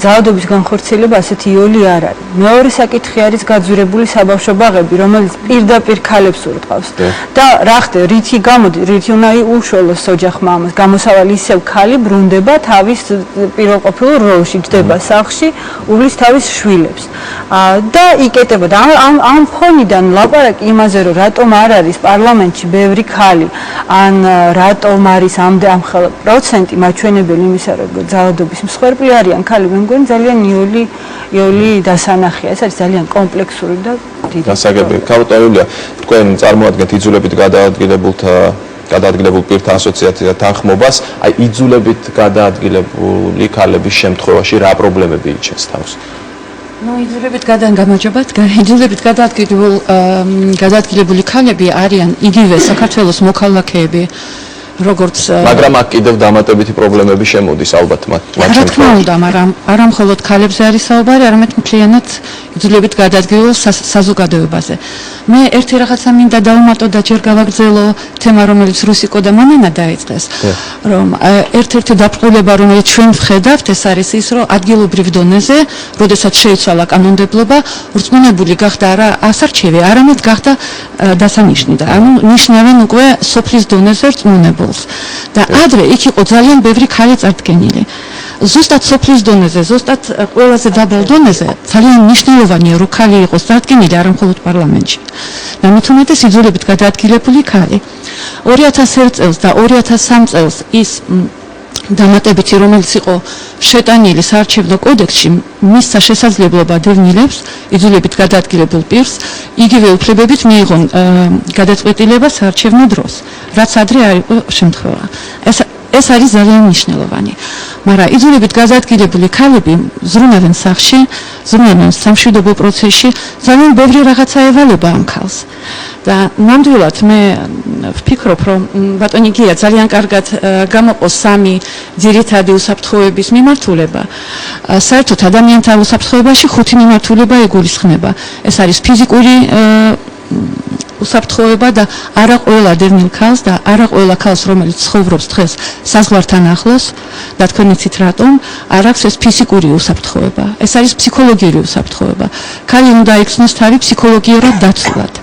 ძალადობის განხორციელება ასეთი იოლი არ არის. მეორე საკითხი არის გაძვირებული საბავშვო ბაღები, რომელიც პირდაპირ ქალებს ურტყავს. და რა ხდება, რითი უნდა უშველოს ოჯახმა ამას, გამოსავალი ისევ ქალი ბრუნდება თავის პირველყოფილ როლში, ჯდება სახლში, უვლის თავის შვილებს. და იკეტება და ამ ფონიდან ლაპარაკი იმაზე, რომ რატომ არ არის პარლამენტში ბევრი ქალი ან რატომ არის ამ ხელა პროცენტი მაჩვენებელი იმისა რომ ძალადობის მსხვერპლი არიან ქალი მე მგონი ძალიან იოლი დასანახია ეს არის ძალიან კომპლექსური და დიდი გასაგები ქალბატონო იულია თქვენ წარმოადგენთ იძულებით გადაადგილებულ პირთა ასოციაციას თანხმობას აი იძულებით გადაადგილებული ქალების შემთხვევაში რა პრობლემები იჩენს თავს იძულებით გადაადგილებული ქალები არიან იგივე საქართველოს მოქალაქეები, როგორც მაგრამ აქ კიდევ დამატებითი პრობლემები შემოდის ალბათ მათ რა თქმა უნდა, მაგრამ არა მხოლოდ ქალებზე არის საუბარი, არამედ მთლიანად იძულებით გადაადგილებულ საზოგადოებაზე. მე ერთი რაღაცა მინდა დავუმატო და ჯერ გავაგრძელო თემა, რომელიც რუსიკო და მანანა დაიწყეს, რომ ერთ-ერთი დაბრკოლება, რომელიც ჩვენ ვხედავთ, ეს არის ის, რომ ადგილობრივ დონეზე, როდესაც შეიცვალა კანონმდებლობა, რწმუნებული გახდა არა ასარჩევი, არამედ გახდა დასანიშნი და ანუ ნიშნავენ უკვე სოფლის დონეზე რწმუნებულს. და ადრე იქ იყო ძალიან ბევრი ქალი წარდგენილი. ზუსტად სოფლის დონეზე, ზუსტად ყველაზე დაბალ დონეზე ძალიან მნიშვნელოვანია, რომ ქალი იყოს წარდგენილი არა მხოლოდ პარლამენტში. და მით უმეტეს იძულებით გადაადგილებული ქალი. 2001 წელს და 2003 წელს ის დამატებითი, რომელიც იყო შეტანილი საარჩევნო კოდექსში, მისცა შესაძლებლობა დევნილებს, იძულებით გადაადგილებულ პირს, იგივე უფლებებით მიიღონ გადაწყვეტილება საარჩევნო დროს, რაც ადრე არ იყო შემთხვევა. ეს არის ძალიან მნიშვნელოვანი. მაგრამ იძულებით გადაადგილებული ქალები ზრუნავენ სახლში, ზრუნავენ სამშვიდობო პროცესში, ძალიან ბევრი რაღაცა ევალება ამ ქალს. და ნამდვილად მე ვფიქრობ, რომ ბატონი გია ძალიან კარგად გამოყოს სამი ძირითადი უსაფრთხოების მიმართულება. საერთოდ ადამიანთა უსაფრთხოებაში 5 მიმართულება იგულისხმება. ეს არის ფიზიკური უსაფრთხოება და არა ყველა დევნილ ქალს და არა ყველა ქალს, რომელიც ცხოვრობს დღეს საზღვართან ახლოს და თქვენ იცით რატომ, არ აქვს ეს ფიზიკური უსაფრთხოება. ეს არის ფსიქოლოგიური უსაფრთხოება. ქალი უნდა იქცნოს თავი ფსიქოლოგიურად დაცულად.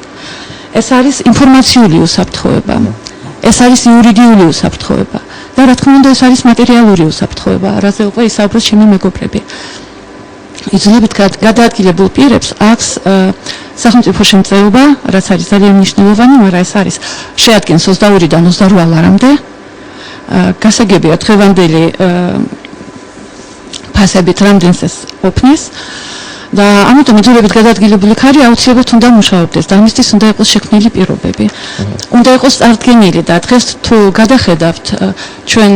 ეს არის ინფორმაციული უსაფრთხოება. ეს არის იურიდიული უსაფრთხოება. და რა თქმა უნდა, ეს არის მატერიალური უსაფრთხოება, რაზე უკვე ისაუბრეს ჩემი მეგობრები. იძულებით გადაადგილებულ პირებს აქვს სახელმწიფო შემწეობა, რაც არის ძალიან მნიშვნელოვანი, მაგრამ ეს არის შეადგენს 22-დან 28 ლარამდე. გასაგებია დღევანდელი ფასებით რამდენს ეს ოფნის. და ამიტომ იძულებით გადაადგილებული ქალი აუცილებლად უნდა მუშაობდეს და ამისთვის უნდა იყოს შექმნილი პირობები. უნდა იყოს წარდგენილი და დღეს თუ გადახედავთ ჩვენ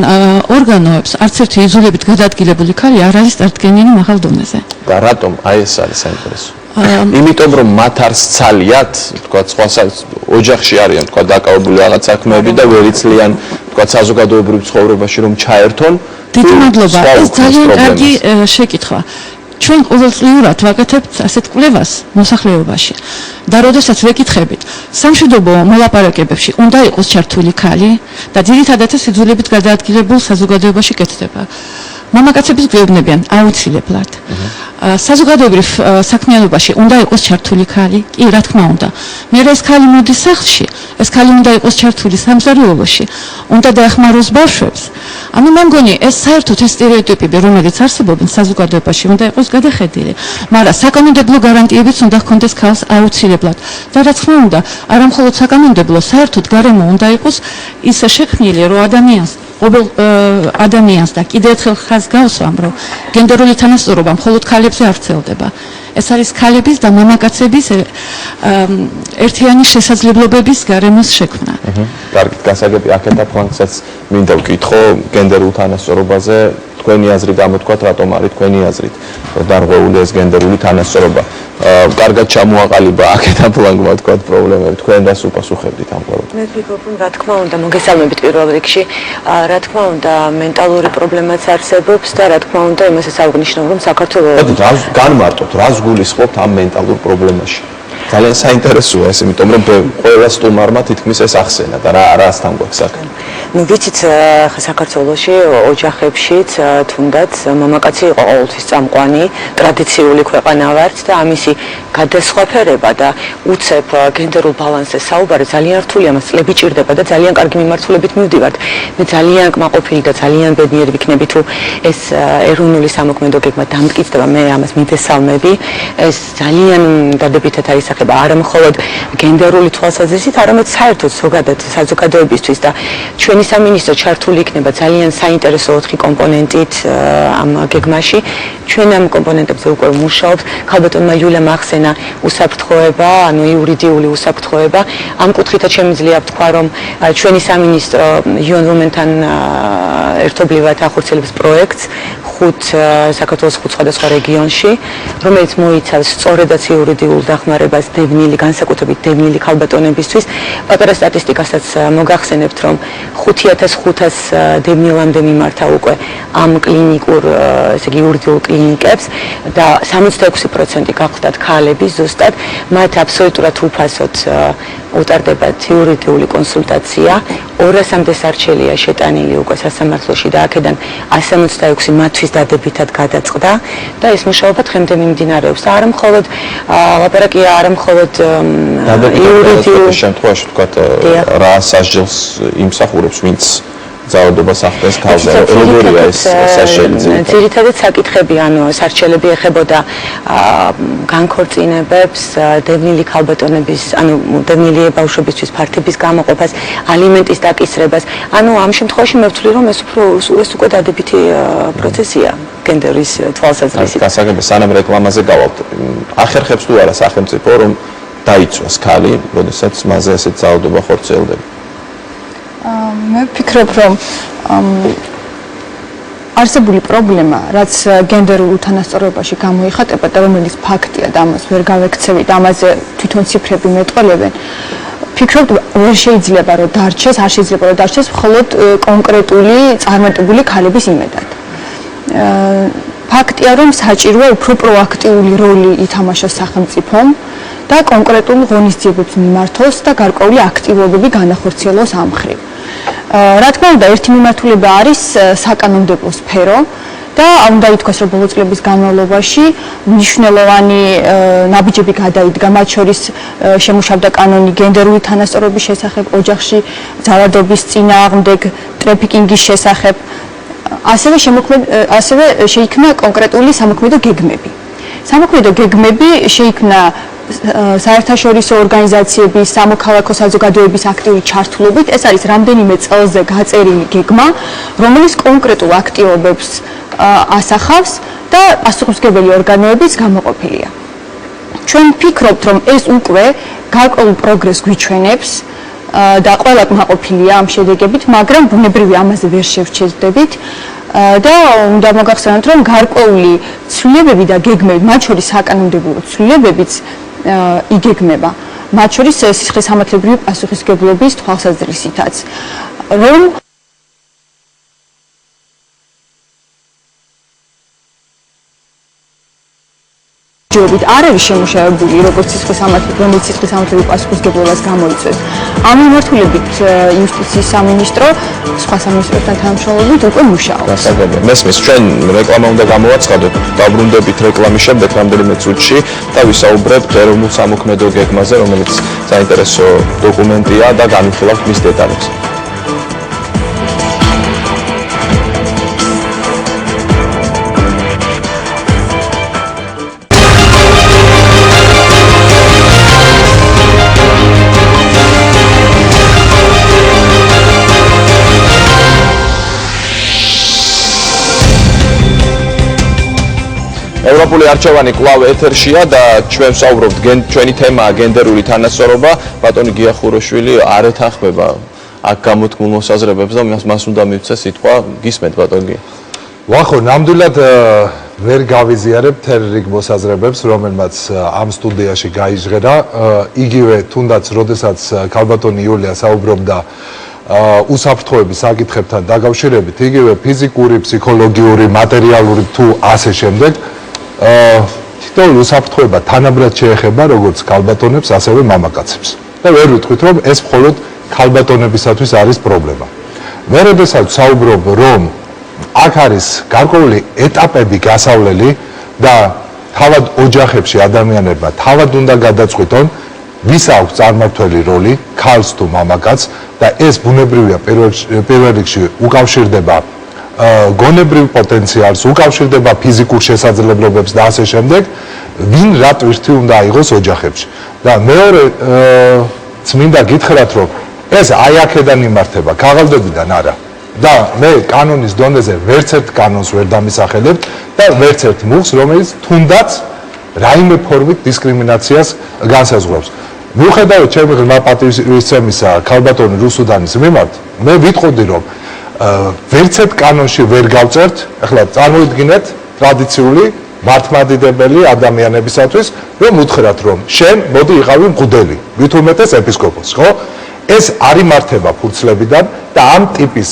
ორგანოებს, არც ერთი იძულებით გადაადგილებული ქალი არ არის წარდგენილი მაღალ დონეზე. და რატომ? აი ეს არის საინტერესო. იმიტომ რომ მათ არ სცალიათ, თქვა სხვა ოჯახში არიან, თქვა დაკავებული რაღაც საქმეები და ვერ იცლიან, თქვა საზოგადოებრივ ცხოვრებაში რომ ჩაერთონ. დიდი მადლობა. ეს ძალიან კარგი შეკითხვა. ჩვენ ყოველწლიურად ვაკეთებთ ასეთ კვლევას მოსახლეობაში. და როდესაც ვეკითხებით, სამშვიდობო მოლაპარაკებებში უნდა იყოს ჩართული ქალი და ძირითადად სიძულებით გადაადგილებულ საზოგადოებაში კეთდება. მამაკაცების გვეუბნებიან აუცილებლად. საზოგადოებრივ საქმიანობაში უნდა იყოს ჩართული ქალი, კი, რა თქმა უნდა. მე ეს ქალი მოდის სახლში, ეს ქალი უნდა იყოს ჩართული სამზარეულოში, უნდა დაეხმაროს ბავშვებს. ანუ მე მგონი, ეს საერთოდ ეს სტერეოტიპები, რომელიც არსებობენ საზოგადოებაში, უნდა იყოს გადახედილი. მაგრამ საკანონმდებლო გარანტიებიც უნდა ჰქონდეს ქალს აუცილებლად. და რა თქმა უნდა, არა მხოლოდ საკანონმდებლო, საერთოდ გარემო უნდა იყოს ისე შექმნილი, რომ ყოველ ადამიანს და კიდევ ერთხელ ხაზს გავსვამ, რომ გენდერული თანასწორობა მხოლოდ ქალებზე არ ვრცელდება. ეს არის ქალების და მამაკაცების ერთიანი შესაძლებლობების გარემოს შექმნა. კარგით, გასაგები აქეთა ფლანგსაც მინდა ვკითხო გენდერულ თანასწორობაზე, თქვენი აზრი გამოთქვათ, რატომ არის თქვენი აზრით დარღვეული ეს გენდერული თანასწორობა. კარგად ჩამოაყალიბა აქეთა ფლანგმა თქვათ პრობლემები, თქვენ რას უპასუხებდით ამ პრობლემებს? მე ვფიქრობ, რომ რა თქმა უნდა, მოგესალმებით პირველ რიგში, რა თქმა უნდა, მენტალური პრობლემაც არსებობს და რა თქმა უნდა, იმასაც აღნიშნავ, რომ საქართველოს განმარტოთ, რას გულისხმობთ ამ მენტალურ პრობლემაში? ძალიან საინტერესოა ეს, იმიტომ რომ ყველა სტუმარმა თითქმის ეს ახსენა და რასთან გვაქვს საქმე. ну ვიცით საქართველოში ოჯახებშიც თუნდაც მამაკაცი იყო ყოველთვის წამყვანი ტრადიციული ქვეყანა ვართ და ამისი გადასხვაფერება და უცებ გენდერულ ბალანსზე საუბარი ძალიან რთულია, მას წლები ჭირდება და ძალიან კარგი მიმართულებით მივდივართ. მე ძალიან კმაყოფილი და ძალიან ბედნიერი ვიქნები თუ ეს ეროვნული სამოქმედო გეგმა დამტკიცდება, მე ამას მიდესალმები. ეს ძალიან დადებითად აისახება არა მხოლოდ გენდერული თვალსაზრისით, არამედ საერთოდ ზოგადად საზოგადოებისთვის და ჩვენი სამინისტრო ჩართული იქნება ძალიან საინტერესო 4 კომპონენტით ამ გეგმაში. ჩვენ ამ კომპონენტებზე უკვე ვმუშაობთ. ქალბატონმა იულიამ ახსენა უსაფრთხოება, ანუ იურიდიული უსაფრთხოება. ამ კუთხითაც შემიძლია ვთქვა, რომ ჩვენი სამინისტრო UN Women-თან ერთობლივად ახორციელებს პროექტს საქართველოს 5 სხვადასხვა რეგიონში, რომელიც მოიცავს სწორედაც იურიდიულ დახმარებას განსაკუთრებით დევნილი ქალბატონებისთვის. პატარა სტატისტიკასაც მოგახსენებთ, რომ 5500 დევნილამდე მიმართა უკვე ამ კლინიკურ, ესე იგი იურიდიულ კლინიკებს და 66% გახლდათ ქალები ზუსტად, მათ აბსოლუტურად უფასოდ უტარდებათ იურიდიული კონსულტაცია. 200-მდე სარჩელია შეტანილი უკვე სასამართლოში და აქედან 166 მათთვის დადებითად გადაწყდა და ეს მუშაობა დღემდე მიმდინარეობს და არა მხოლოდ ლაპარაკია არა მხოლოდ იურიდიულ შემთხვევაში თქვათ რა სასჯელს იმსახურებს, ვინც ძალადობას ახდენს ქალზე, როგორია ეს სასჯელი? ძირითადად საკითხები, ანუ სარჩელები ეხებოდა განქორწინებებს, დევნილი ქალბატონების, ანუ დევნილი ბავშვებისთვის ფართების გამოყოფას, ალიმენტის დაკისრებას. ანუ ამ შემთხვევაში მე ვთვლი, რომ ეს უკვე დადებითი პროცესია გენდერის თვალსაზრისით. გასაგები, სანამ რეკლამაზე გავალთ, ახერხებს თუ არა სახელმწიფო, რომ დაიცვას ქალი, როდესაც მასზე ესეთ ძალადობა ხორციელდება? მე ვფიქრობ, რომ არსებული პრობლემა, რაც გენდერულ უთანასწორობაში გამოიხატება და რომელიც ფაქტია და ამას ვერ გავექცევით, ამაზე თვითონ ციფრები მეტყოლებენ. ვფიქრობ, არ შეიძლება რომ დარჩეს მხოლოდ კონკრეტული წარმატებული ქალების იმედად. ფაქტია, რომ საჭიროა უფრო პროაქტიული როლი ითამაშოს სახელმწიფომ და კონკრეტულ ღონისძიებებს მიმართოს და გარკვეული აქტივობები განახორციელოს ამ მხრივ. რა თქმა უნდა, ერთი მიმართულება არის საკანონმდებლო სფერო და უნდა ითქვას, რომ ბოლო წლების განმავლობაში მნიშვნელოვანი ნაბიჯები გადაიდგა, მათ შორის შემუშავდა კანონი გენდერული თანასწორობის შესახებ, ოჯახში ძალადობის წინააღმდეგ, ტრაფიკინგის შესახებ. ასევე შეიქმნა კონკრეტული სამოქმედო გეგმები. სამოქმედო გეგმები შეიქმნა საერთაშორისო ორგანიზაციების, სამოქალაქო საზოგადოების აქტიური ჩართულობით. ეს არის რამდენიმე წელზე გაწერილი გეგმა, რომელიც კონკრეტულ აქტივობებს ასახავს და პასუხისმგებელი ორგანოებიც გამოყოფილია. ჩვენ ვფიქრობთ, რომ ეს უკვე გარკვეულ პროგრესს გვიჩვენებს და ყველა კმაყოფილია ამ შედეგებით, მაგრამ ბუნებრივია ამაზე ვერ შევჩერდებით და უნდა მოგახსენოთ, რომ გარკვეული ცვლილებები და გეგმები, მათ შორის საკანონმდებლო ცვლილებებიც იგეგმება, მათ შორის სისხლისამართლებრივი პასუხისმგებლობის თვალსაზრისითაც, რომ ჯობით არ არის შემუშავებული როგორც სისხლის სამართლით, რომელიც სისხლის სამართლით პასუხისმგებლობას გამოიწვევს. ამ მიმართულებით იუსტიციის სამინისტრო სხვა სამინისტროებთან თანამშრომლობით უკვე მუშაობს. მესმის ჩვენ რეკლამა უნდა გამოვაცხადოთ, დაბრუნდებით რეკლამის შემდეგ რამდენიმე წუთში და ვისაუბრებთ ეროვნულ სამოქმედო გეგმაზე, რომელიც საინტერესო დოკუმენტია და განვიხილავთ მის დეტალებს. ევროპული არჩევანი კვლავ ეთერშია და ჩვენ ვსაუბრობთ ჩვენი თემაა გენდერული თანასწორობა. ბატონი გიახუროშვილი არ ეთანხმება აქ გამოთქმულ მოსაზრებებს და მას უნდა მივცე სიტყვა. გისმენთ ბატონი? ვახო, ნამდვილად ვერ გავიზიარებ მთელ რიგ მოსაზრებებს, რომელმაც ამ სტუდიაში გაიჟღერა. იგივე თუნდაც როდესაც ქალბატონი იულია საუბრობდა უსაფრთხოების საკითხებთან დაკავშირებით, იგივე ფიზიკური, ფსიქოლოგიური, მატერიალური თუ ასე შემდეგ თითოეულ უსაფრთხოება თანაბრად შეეხება როგორც ქალბატონებს, ასევე მამაკაცებს. და ვერ ვიტყვით, რომ ეს მხოლოდ ქალბატონებისათვის არის პრობლემა. მე როდესაც საუბრობ, რომ აქ არის გარკვეული ეტაპები გასავლელი და თავად ოჯახებში ადამიანებმა თავად უნდა გადაწყვიტონ, ვის აქვს წარმმართველი როლი, ქალს თუ მამაკაცს და ეს ბუნებრივია პირველ რიგში უკავშირდება გონებრივ პოტენციალს, უკავშირდება ფიზიკურ შესაძლებლობებს და ასე შემდეგ, ვინ რა ტვირთი უნდა აიღოს ოჯახებში. და მეორე წმინდა გითხრათ, რომ ეს აი აქედან იმართება, ქაღალდებიდან არა. და მე კანონის დონეზე ვერც ერთ კანონს ვერ დამისახელებთ და ვერც ერთ მუხს, რომელიც თუნდაც რაიმე ფორმით დისკრიმინაციას განსაზღვრავს. მიუხედავად ჩემი ღრმა პატივისცემისა ქალბატონი რუსუდანის მიმართ, მე ვიტყოდი, რომ ვერც ერთ კანონში ვერ გავწერთ, ახლა წარმოიდგინეთ ტრადიციული მართლმადიდებელი ადამიანებისათვის, რომ უთხრათ, რომ შენ მოდი იყავი მღვდელი, მით უმეტეს ეპისკოპოსი, ხო? ეს არ იმართება ფურცლებიდან და ამ ტიპის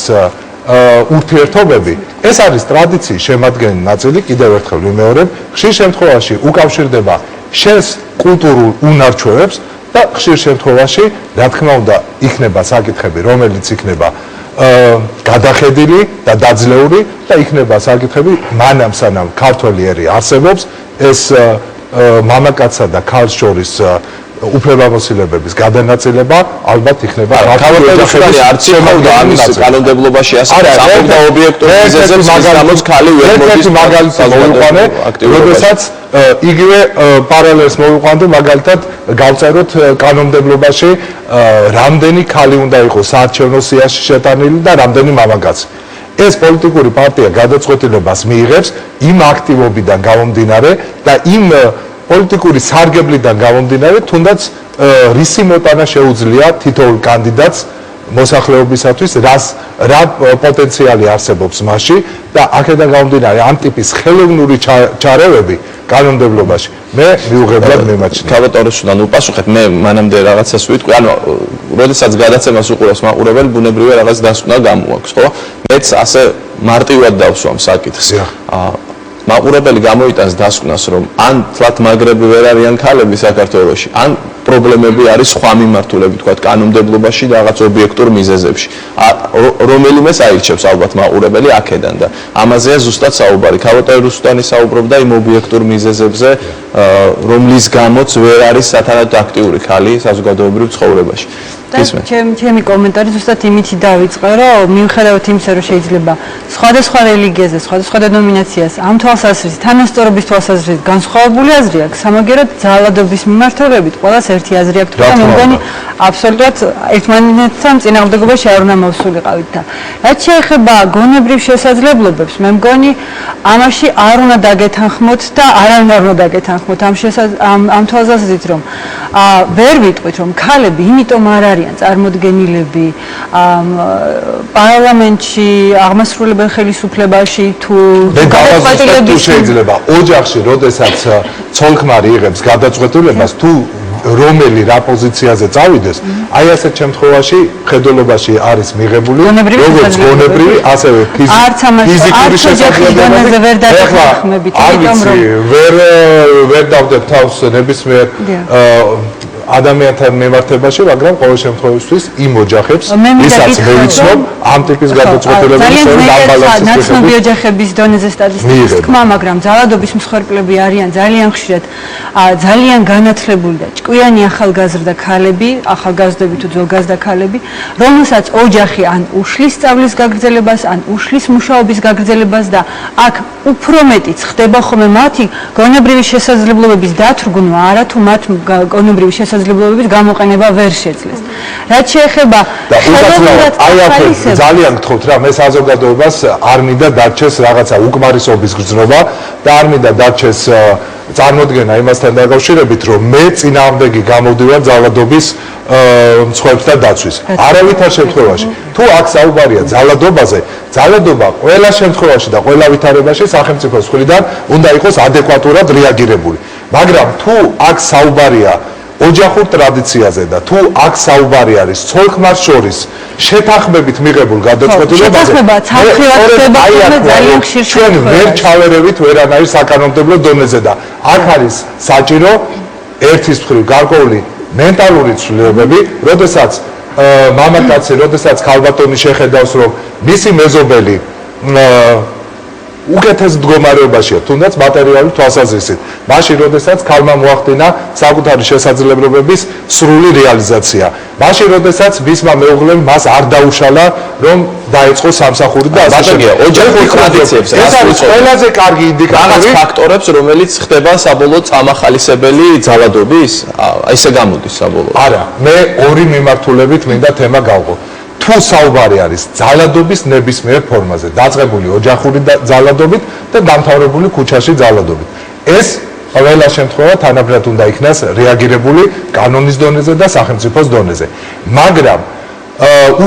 ურთიერთობები, ეს არის ტრადიციის შემადგენელი ნაწილი, კიდევ ერთხელ ვიმეორებ, ხშირ შემთხვევაში უკავშირდება შენს კულტურულ უნარჩვევებს და ხშირ შემთხვევაში, რა თქმა უნდა, იქნება საკითხები, რომელიც იქნება გადახედილი და დაძლეული და იქნება საკითხები მანამ სანამ ქართველი ერი არსებობს, ეს მამაკაცსა და ქალს შორის უფლებამოსილებების გადანაწილება ალბათ იქნება ქალბატონი არც იმავდა ამის კანონმდებლობაში ასე სამობდა ობიექტურ მიზეზებს მაგალითად ქალი ვერ მოდის მაგალითად მოვიყვანე როდესაც იგივე პარალელს მოვიყვანდი მაგალითად გავწეროთ კანონმდებლობაში რამდენი ქალი უნდა იყოს საარჩევნო სიაში შეტანილი და რამდენი მამაკაცი ეს პოლიტიკური პარტია გადაწყვეტილებას მიიღებს იმ აქტივობიდან გამომდინარე და იმ პოლიტიკური სარგებლიდან გამომდინარე, თუნდაც რისი მოტანა შეუძლია თითოეულ კანდიდატს მოსახლეობისათვის, რა პოტენციალი არსებობს მასში და აქედან გამომდინარე ამ ტიპის ხელოვნური ჩარევები კანონმდებლობაში მე მიუღებლად მიმაჩნია. ქალბატონისგან უპასუხეთ, მე მანამდე რაღაცას ვიტყვი, ანუ როდესაც გადაცემას უყურებს მაყურებელი, ბუნებრივია რაღაც დასკვნა გამოაქვს, ხო? მეც ასე მარტივად დავსვამ საკითხს. მაყურებელი გამოიტანს დასკვნას, რომ ან თლათ მაგრები ვერ არიან ქალები საქართველოში, ან პრობლემები არის სხვა მიმართულებით, თქვა კანონმდებლობაში და რაღაც ობიექტურ მიზეზებში. რომელიმეს აირჩევს ალბათ მაყურებელი აქედან და ამაზეა ზუსტად საუბარი. ქალბატონი რუსუდანი საუბრობდა იმ ობიექტურ მიზეზებზე, რომლის გამოც ვერ არის სათანადო აქტიური ქალი საზოგადოებრივ ცხოვრებაში. ჩემი კომენტარი ზუსტად იმით დავიწყე, რომ მიუხედავად იმისა, რომ შეიძლება სხვადასხვა რელიგიაზე, სხვადასხვა დენომინაციას ამ თვალსაზრისით, თანასწორობის თვალსაზრისით განსხვავებული აზრი აქვს, სამაგერად ძალადობის მიმართულებით ყველას ერთი აზრი აქვს და მე მგონი აბსოლუტურად ერთმანეთთან წინააღმდეგობაში არ უნდა მოვსულიყავით და რაც შეეხება გონებრივ შესაძლებლობებს, მე მგონი ამაში არ უნდა დაგეთანხმოთ და არავინ არ უნდა დაგეთანხმოთ ამ თვალსაზრისით, რომ ვერ ვიტყვით, რომ ქალები იმიტომ არ არიან წარმოდგენილები პარლამენტში, აღმასრულებელ ხელისუფლებაში თუ გადაწყვეტილების შეიძლება ოჯახში, როდესაც ცოლ-ქმარი იღებს გადაწყვეტილებას თუ რომელი რა პოზიციაზე წავიდეს, აი ასეთ შემთხვევაში ხედველობაში არის მიღებული როგორც გონებრივი, ასევე ფიზიკური შესაძლებლობები. ვერ დავდებ თავს ნებისმიერ ადამიანთან მიმართებაში, მაგრამ ყოველ შემთხვევაში იმ ოჯახებს, ვისაც მე ვიცნობ, ამ ტიპის გადაწყვეტილებების ნაცნობი ოჯახების დონეზე სტატისტიკა, მაგრამ ძალადობის მსხვერპლები არიან ძალიან ხშირად ძალიან განათლებული და ჭკვიანი ახალგაზრდა ქალები, ახალგაზრდები თუ ძველგაზრდა ქალები, რომელსაც ოჯახი ან უშლის სწავლის გაგრძელებას, ან უშლის მუშაობის გაგრძელებას და აქ უფრო მეტიც ხდება ხოლმე მათი გონებრივი შესაძლებლობების დათრგუნვა, არათუ მათ გონებრივი შესაძლებლობების გამოყენება ვერ შეძლეს. რაც შეეხება ძალიან გთხოვთ რა, მე საზოგადოებას არ მინდა დარჩეს რაღაცა უკმარისობის გრძნობა და არ მინდა დარჩეს წარმოდგენა იმასთან დაკავშირებით, რომ მე წინააღმდეგი გამოვდივარ ძალადობის მსხვერპლთა დაცვის. არავითარ შემთხვევაში. თუ აქ საუბარია ძალადობაზე, ძალადობა ყველა შემთხვევაში და ყველა ვითარებაში სახელმწიფოს მხრიდან უნდა იყოს ადეკვატურად რეაგირებული. მაგრამ თუ აქ საუბარია ოჯახურ ტრადიციაზე და თუ აქ საუბარი არის ცოლ-ქმარს შორის შეთანხმებით მიღებულ გადაწყვეტილებაზე, ჩვენ ვერ ჩავერევით ვერანაირ საკანონმდებლო დონეზე და აქ არის საჭირო ერთის მხრივ გარკვეული მენტალური ცვლილებები, როდესაც მამაკაცი, როდესაც ქალბატონი შეხედავს, რომ მისი მეზობელი უკეთეს მდგომარეობაშია, თუნდაც მატერიალური თვალსაზრისით. მაშინ, როდესაც ქალმა მოახდინა საკუთარი შესაძლებლობების სრული რეალიზაცია. მაშინ, როდესაც მისმა მეუღლემ მას არ დაუშალა, რომ დაეწყო სამსახური და ასე შემდეგ. ოჯახურ ტრადიციებს ეს არის ყველაზე კარგი ინდიკატორი. რაღაც ფაქტორებს, რომელიც ხდება საბოლოოდ წამახალისებელი ძალადობის, ესე გამოდის საბოლოოდ. არა, მე ორი მიმართულებით მინდა თემა გავყო. თუ საუბარი არის ძალადობის ნებისმიერ ფორმაზე, დაწყებული ოჯახური ძალადობით და დამთავრებული ქუჩაში ძალადობით. ეს ყველა შემთხვევა თანაბრად უნდა იქნას რეაგირებული კანონის დონეზე და სახელმწიფოს დონეზე. მაგრამ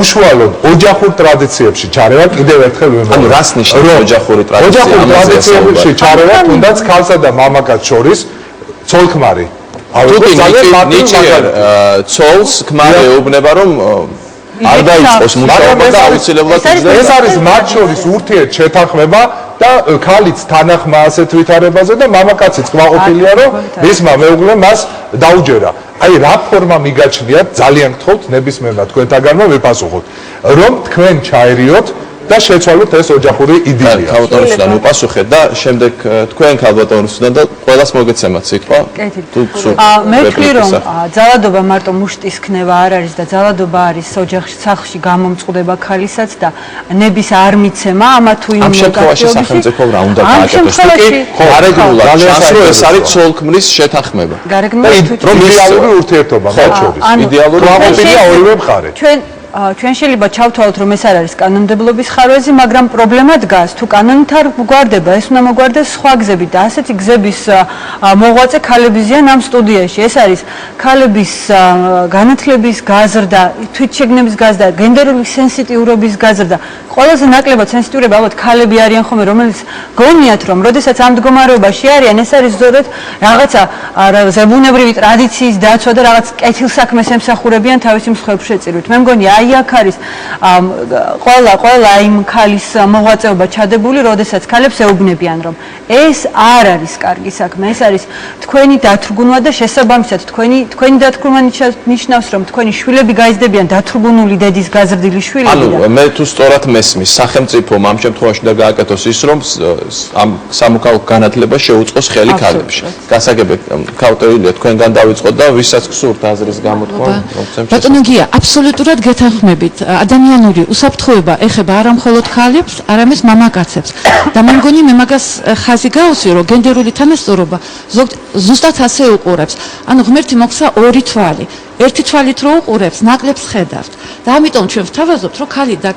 უშუალოდ ოჯახურ ტრადიციებში ჩარევა კიდევ ერთხელ ვიმეორებ. ანუ რას ნიშნავს ოჯახური ტრადიცია? ოჯახურ ტრადიციებში ჩარევა თუნდაც ქალსა და მამაკაცს შორის ცოლ-ქმარი. თუკი ნიჭიერ ცოლს ქმარი ეუბნება, რომ არ დაიწყოს მუშაობა და აუცილებლად ეს არის მათ შორის ურთიერთ შეთანხმება და ქალიც თანახმა ასეთ ვითარებაზე და მამაკაციც კმაყოფილია, რომ მისმა მეუღლემ მას დაუჯერა. აი რა ფორმა მიგაჩნიათ, ძალიან გთხოვთ ნებისმიერმა თქვენთაგანმა ვიპასუხოთ, რომ თქვენ ჩაერიოთ და შეცვალოთ ეს ოჯახური იდილია. ქალბატონისგან უპასუხეთ და შემდეგ თქვენ ქალბატონისგან და ყველას მოგეცემათ სიტყვა. მე ვთვლი, რომ ძალადობა მარტო მუშტის ქნება არ არის და ძალადობა არის ოჯახში, სახლში გამომწყდება ქალისაც და ნების არ მიცემა ამა თუ იმ ამ შემთხვევაში სახელმწიფო რა უნდა გააკეთოს? თუ გარეგნულად ჩანს, რომ ეს არის ცოლ-ქმრის შეთანხმება. რომ იდეალური ურთიერთობა მათ შორის. იდეალური კმაყოფილია ორივე მხარე. ჩვენ შეიძლება ჩავთვალოთ, რომ ეს არ არის კანონმდებლობის ხარვეზე, მაგრამ პრობლემა დგას, თუ კანონით არ გვარდება, ეს უნდა მოგვარდეს სხვა გზებით და ასეთი გზების მოღვაწე ქალებიზიან ამ სტუდიაში. ეს არის ქალების განათლების გაზრდა, თვითშეგნების გაზრდა, გენდერული სენსიტიურობის გაზრდა. ყველაზე ნაკლებად სენსიტიურები ალბათ ქალები არიან ხოლმე, რომელიც გონიათ, რომ როდესაც ამ მდგომარეობაში არიან, ეს არის ზოგადად რაღაცა ზებუნებრივი ტრადიციის დაცვა და რაღაც კეთილსაქმეს ემსახურებიან თავისი მსხვერპლ შეწირვით. მე მგონი აი აქ არის ყველა იმ ქალის მოღვაწეობა ჩადებული, როდესაც ქალებს ეუბნებიან, რომ ეს არ არის კარგი საქმე, ეს არის თქვენი დათრგუნვა და შესაბამისად თქვენი დათრგუნვა ნიშნავს, რომ თქვენი შვილები გაიზრდებიან დათრგუნული დედის გაზრდილი შვილები. ანუ მე თუ სწორად მესმის, სახელმწიფომ ამ შემთხვევაში უნდა გააკეთოს ის, რომ ამ სამოქალაქო განათლება შეუწყოს ხელი ქალებში. გასაგებია, ქავტოილია თქვენგან დავიწყოთ და ვისაც გსურთ აზრის გამოთქვა, ბატონო გია, აბსოლუტურად გეთანხმებით, ადამიანური უსაფრთხოება ეხება არა მხოლოდ ქალებს, არამედ მამაკაცებს. და მე მგონი მე მაგას ხაზი გავუსვი, რომ გენდერული თანასწორობა ზუსტად ასე უყურებს. ანუ ღმერთი მოგცა ორი თვალი. ერთი თვალით რო უყურებს, ნაკლებს ხედავთ. და ამიტომ ჩვენ ვთავაზობთ, რომ ქალი და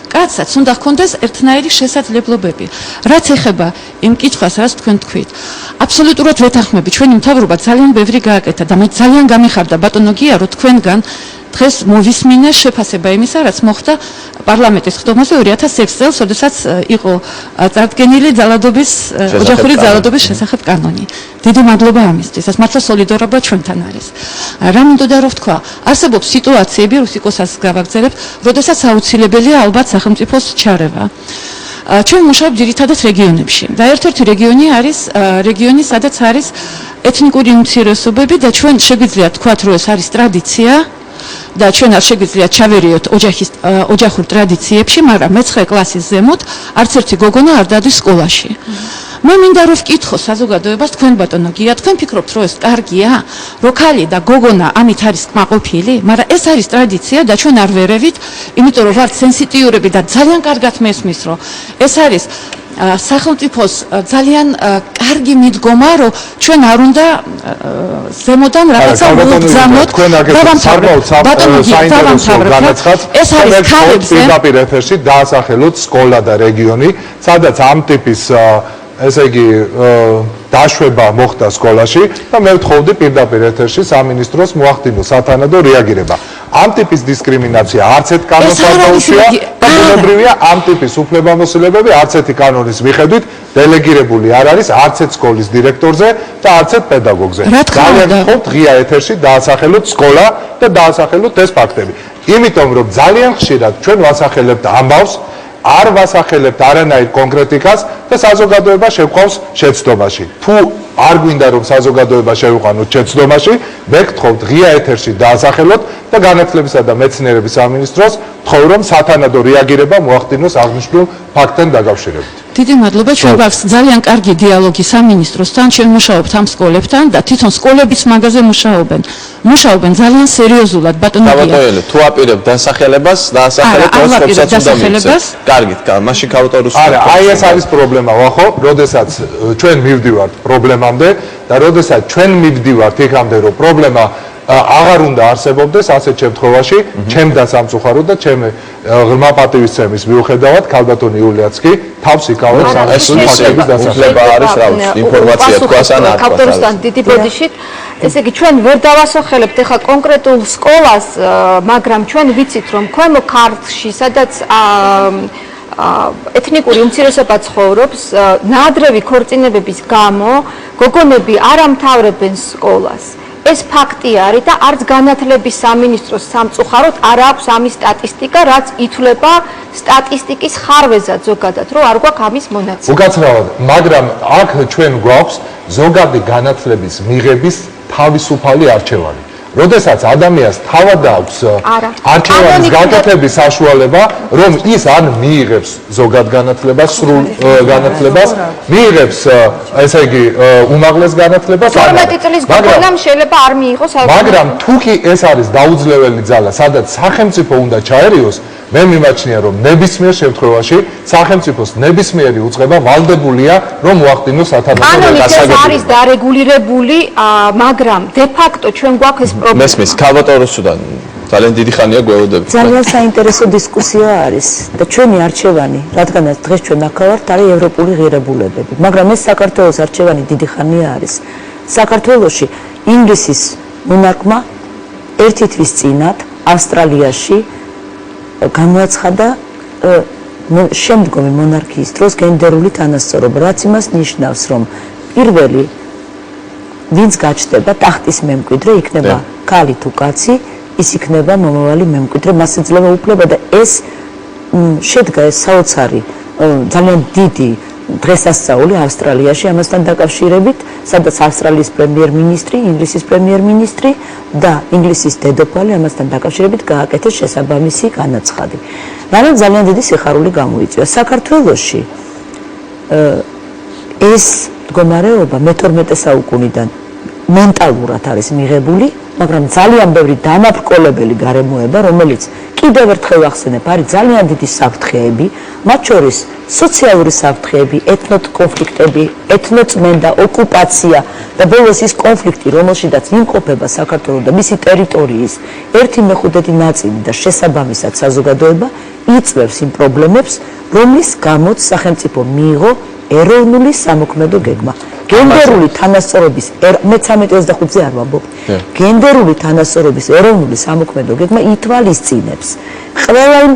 კაცსაც უნდა ჰქონდეს ერთნაირი შესაძლებლობები. რაც ეხება იმ კითხვას, რაც თქვენ თქვით. აბსოლუტურად ვეთანხმები, ჩვენი მთავრობა ძალიან ბევრი გააკეთა და მე ძალიან გამიხარდა ბატონო გია, რომ თქვენგან დღეს მოვისმინე შეფასება იმისა, რაც მოხდა პარლამენტის ხდომაზე 2006 წელს, როდესაც იყო წარდგენილი ძალადობის ოჯახური ძალადობის შესახებ კანონი. დიდი მადლობა ამისთვის, ეს მართლა სოლიდარობა ჩვენთან არის. რა მინდოდა რომ ვთქვა, არსებობს სიტუაციები, რუსიკოსაც გავაგზავნებ, როდესაც აუცილებელია ალბათ სახელმწიფოს ჩარევა. ჩვენ მუშაობთ ძირითადად რეგიონებში და ერთ-ერთი რეგიონი არის რეგიონი, სადაც არის ეთნიკური უმცირესობები და ჩვენ შეგვიძლია თქვათ, რომ ეს არის ტრადიცია და ჩვენ არ შეგვიძლია ჩავერიოთ ოჯახურ ტრადიციებში, მაგრამ მე-9 კლასის ზემოთ არც ერთი გოგონა არ დადის სკოლაში. მე მინდა რომ ვკითხო საზოგადოებას, თქვენ ბატონო გია, თქვენ ფიქრობთ, რომ ეს კარგია, რომ ქალი და გოგონა ამით არის კმაყოფილი, მაგრამ ეს არის ტრადიცია და ჩვენ არ ვერევით, იმიტომ რომ ვართ სენსიტიურები და ძალიან კარგად მესმის, რომ ეს არის სახელმწიფოს ძალიან კარგი მიდგომა, რომ ჩვენ არ უნდა ზემოდან რაღაცა მოვგზავნოთ. ეს არის ქალებზე. პირდაპირ ეთერში დაასახელოთ სკოლა და რეგიონი, სადაც ამ ტიპის ესე იგი დაშვება მოხდა სკოლაში და მე ვთხოვდი პირდაპირ ეთერში სამინისტროს მოახდინოს სათანადო რეაგირება. ამ ტიპის დისკრიმინაცია არც ერთ კანონს არ დაუშვია და ბუნებრივია ამ ტიპის უფლებამოსილებები არც ერთი კანონის მიხედვით დელეგირებული არ არის არც ერთ სკოლის დირექტორზე და არც ერთ პედაგოგზე. ძალიან ვთხოვთ ღია ეთერში დაასახელოთ სკოლა და დაასახელოთ ეს ფაქტები. იმიტომ რომ ძალიან ხშირად ჩვენ ვასახელებთ ამბავს, არ ვასახელებთ არანაირ კონკრეტიკას და საზოგადოება შევყავს შეცდომაში. თუ არ გვინდა რომ საზოგადოება შევიყვანოთ შეცდომაში, მე გთხოვთ ღია ეთერში დაასახელოთ და განათლებისა და მეცნიერების სამინისტროს ვთხოვ რომ სათანადო რეაგირება მოახდინოს აღნიშნულ ფაქტთან დაკავშირებით. დიდი მადლობა, ჩვენ გვაქვს ძალიან კარგი დიალოგი სამინისტროსთან, ჩვენ მუშაობთ ამ სკოლებთან და თვითონ სკოლებიც მაგაზე მუშაობენ ძალიან სერიოზულად ბატონო გია. თავატოელი, თუ აპირებ დასახელებას, დაასახელეთ ოსკოპსაც უნდა მიცეს. კარგით, მაშინ ქავტორუს. არა, აი ეს არის პრობლემა, ვახო, როდესაც ჩვენ მივდივართ პრობლემამდე და როდესაც ჩვენ მივდივართ იქამდე, რომ პრობლემა აღარ უნდა არსებობდეს ასეთ შემთხვევაში, ჩემ და სამწუხაროდ და ჩემი ღრმა პატივისცემის მიუხედავად, ქალბატონი იულიაც კი თავს იკავებს ასეთი ფაქტების დასახელება არის რა ვიცი, ინფორმაცია თქვას ან არ თქვას. ქავტორუსთან დიდი ბოდიშით, ესე იგი ჩვენ ვერ დავასახელებთ ახლა კონკრეტულ სკოლას, მაგრამ ჩვენ ვიცით რომ ქვემო ქართლში, სადაც ეთნიკური უმცირესობა ცხოვრობს, ნაადრევი ქორწინებების გამო გოგონები არ ამთავრებენ სკოლას. ეს ფაქტი არის და არც განათლების სამინისტროს სამწუხაროდ არ აქვს ამის სტატისტიკა, რაც ითვლება სტატისტიკის ხარვეზად ზოგადად, რომ არ გვაქვს ამის მონაცემი. უკაცრავად, მაგრამ აქ ჩვენ გვაქვს ზოგადი განათლების მიღების თავისუფალი არჩევანი. როდესაც ადამიანს თავად აქვს არჩევანის გაკეთების საშუალება, რომ ის ან მიიღებს ზოგად განათლებას, სრულ განათლებას, მიიღებს ესე იგი უმაღლეს განათლებას, 12 წლის გოგონამ შეიძლება არ მიიღოს, მაგრამ თუ კი ეს არის დაუძლეველი ძალა, სადაც სახელმწიფო უნდა ჩაერიოს, მე მიმაჩნია რომ ნებისმიერ შემთხვევაში სახელმწიფოს ნებისმიერი უწყება ვალდებულია რომ მოახდინოს სათანადო კანონით არის დარეგულირებული, მაგრამ de facto ჩვენ გვაქვს ეს პრობლემა. მესმის ქალბატონოსთან ძალიან დიდი ხანია გვეუბნებით. ძალიან საინტერესო დისკუსია არის და ჩვენი არჩევანი, რადგანაც დღეს ჩვენ აქ ვართ, არის ევროპული ღირებულებები, მაგრამ ეს საქართველოს არჩევანი დიდი ხანია არის. საქართველოში ინგლისის მონარქმა ერთი თვის წინათ ავსტრალიაში გამოაცხადა შემდგომი მონარქიის დროს გენდერული თანასწორობა, რაც იმას ნიშნავს, რომ პირველი ვინც გაჩნდება ტახტის მემკვიდრე იქნება ქალი თუ კაცი, ის იქნება მომავალი მემკვიდრე, მას ეძლევა უფლება და ეს შედგა ეს საოცარი ძალიან დიდი დღესასწაული ავსტრალიაში ამასთან დაკავშირებით, სადაც ავსტრალიის პრემიერ-მინისტრი, ინგლისის პრემიერ-მინისტრი და ინგლისის დედოფალი ამასთან დაკავშირებით გააკეთეს შესაბამისი განაცხადი. რადგან ძალიან დიდი სიხარული გამოიწვია საქართველოში ეს მდგომარეობა მე-12 საუკუნიდან მენტალურად არის მიღებული, მაგრამ ძალიან ბევრი დამაბრკოლებელი გარემოება, რომელიც კიდევ ერთხელ ვახსენებ, არის ძალიან დიდი საფრთხეები, მათ შორის სოციალური საფრთხეები, ეთნოკონფლიქტები, ეთნოწმენდა, ოკუპაცია და ბოლოს ის კონფლიქტი, რომელშიც იმყოფება საქართველო და მისი ტერიტორიის 1/5 ნაწილი და შესაბამისად საზოგადოება იწვევს იმ პრობლემებს, რომლის გამოც სახელმწიფო მიიღო ეროვნული სამოქმედო გეგმა. გენდერული თანასწორობის მე 13-25-ზე არ ვამბობ. გენდერული თანასწორობის ეროვნული სამოქმედო გეგმა ითვალისწინებს ყველა იმ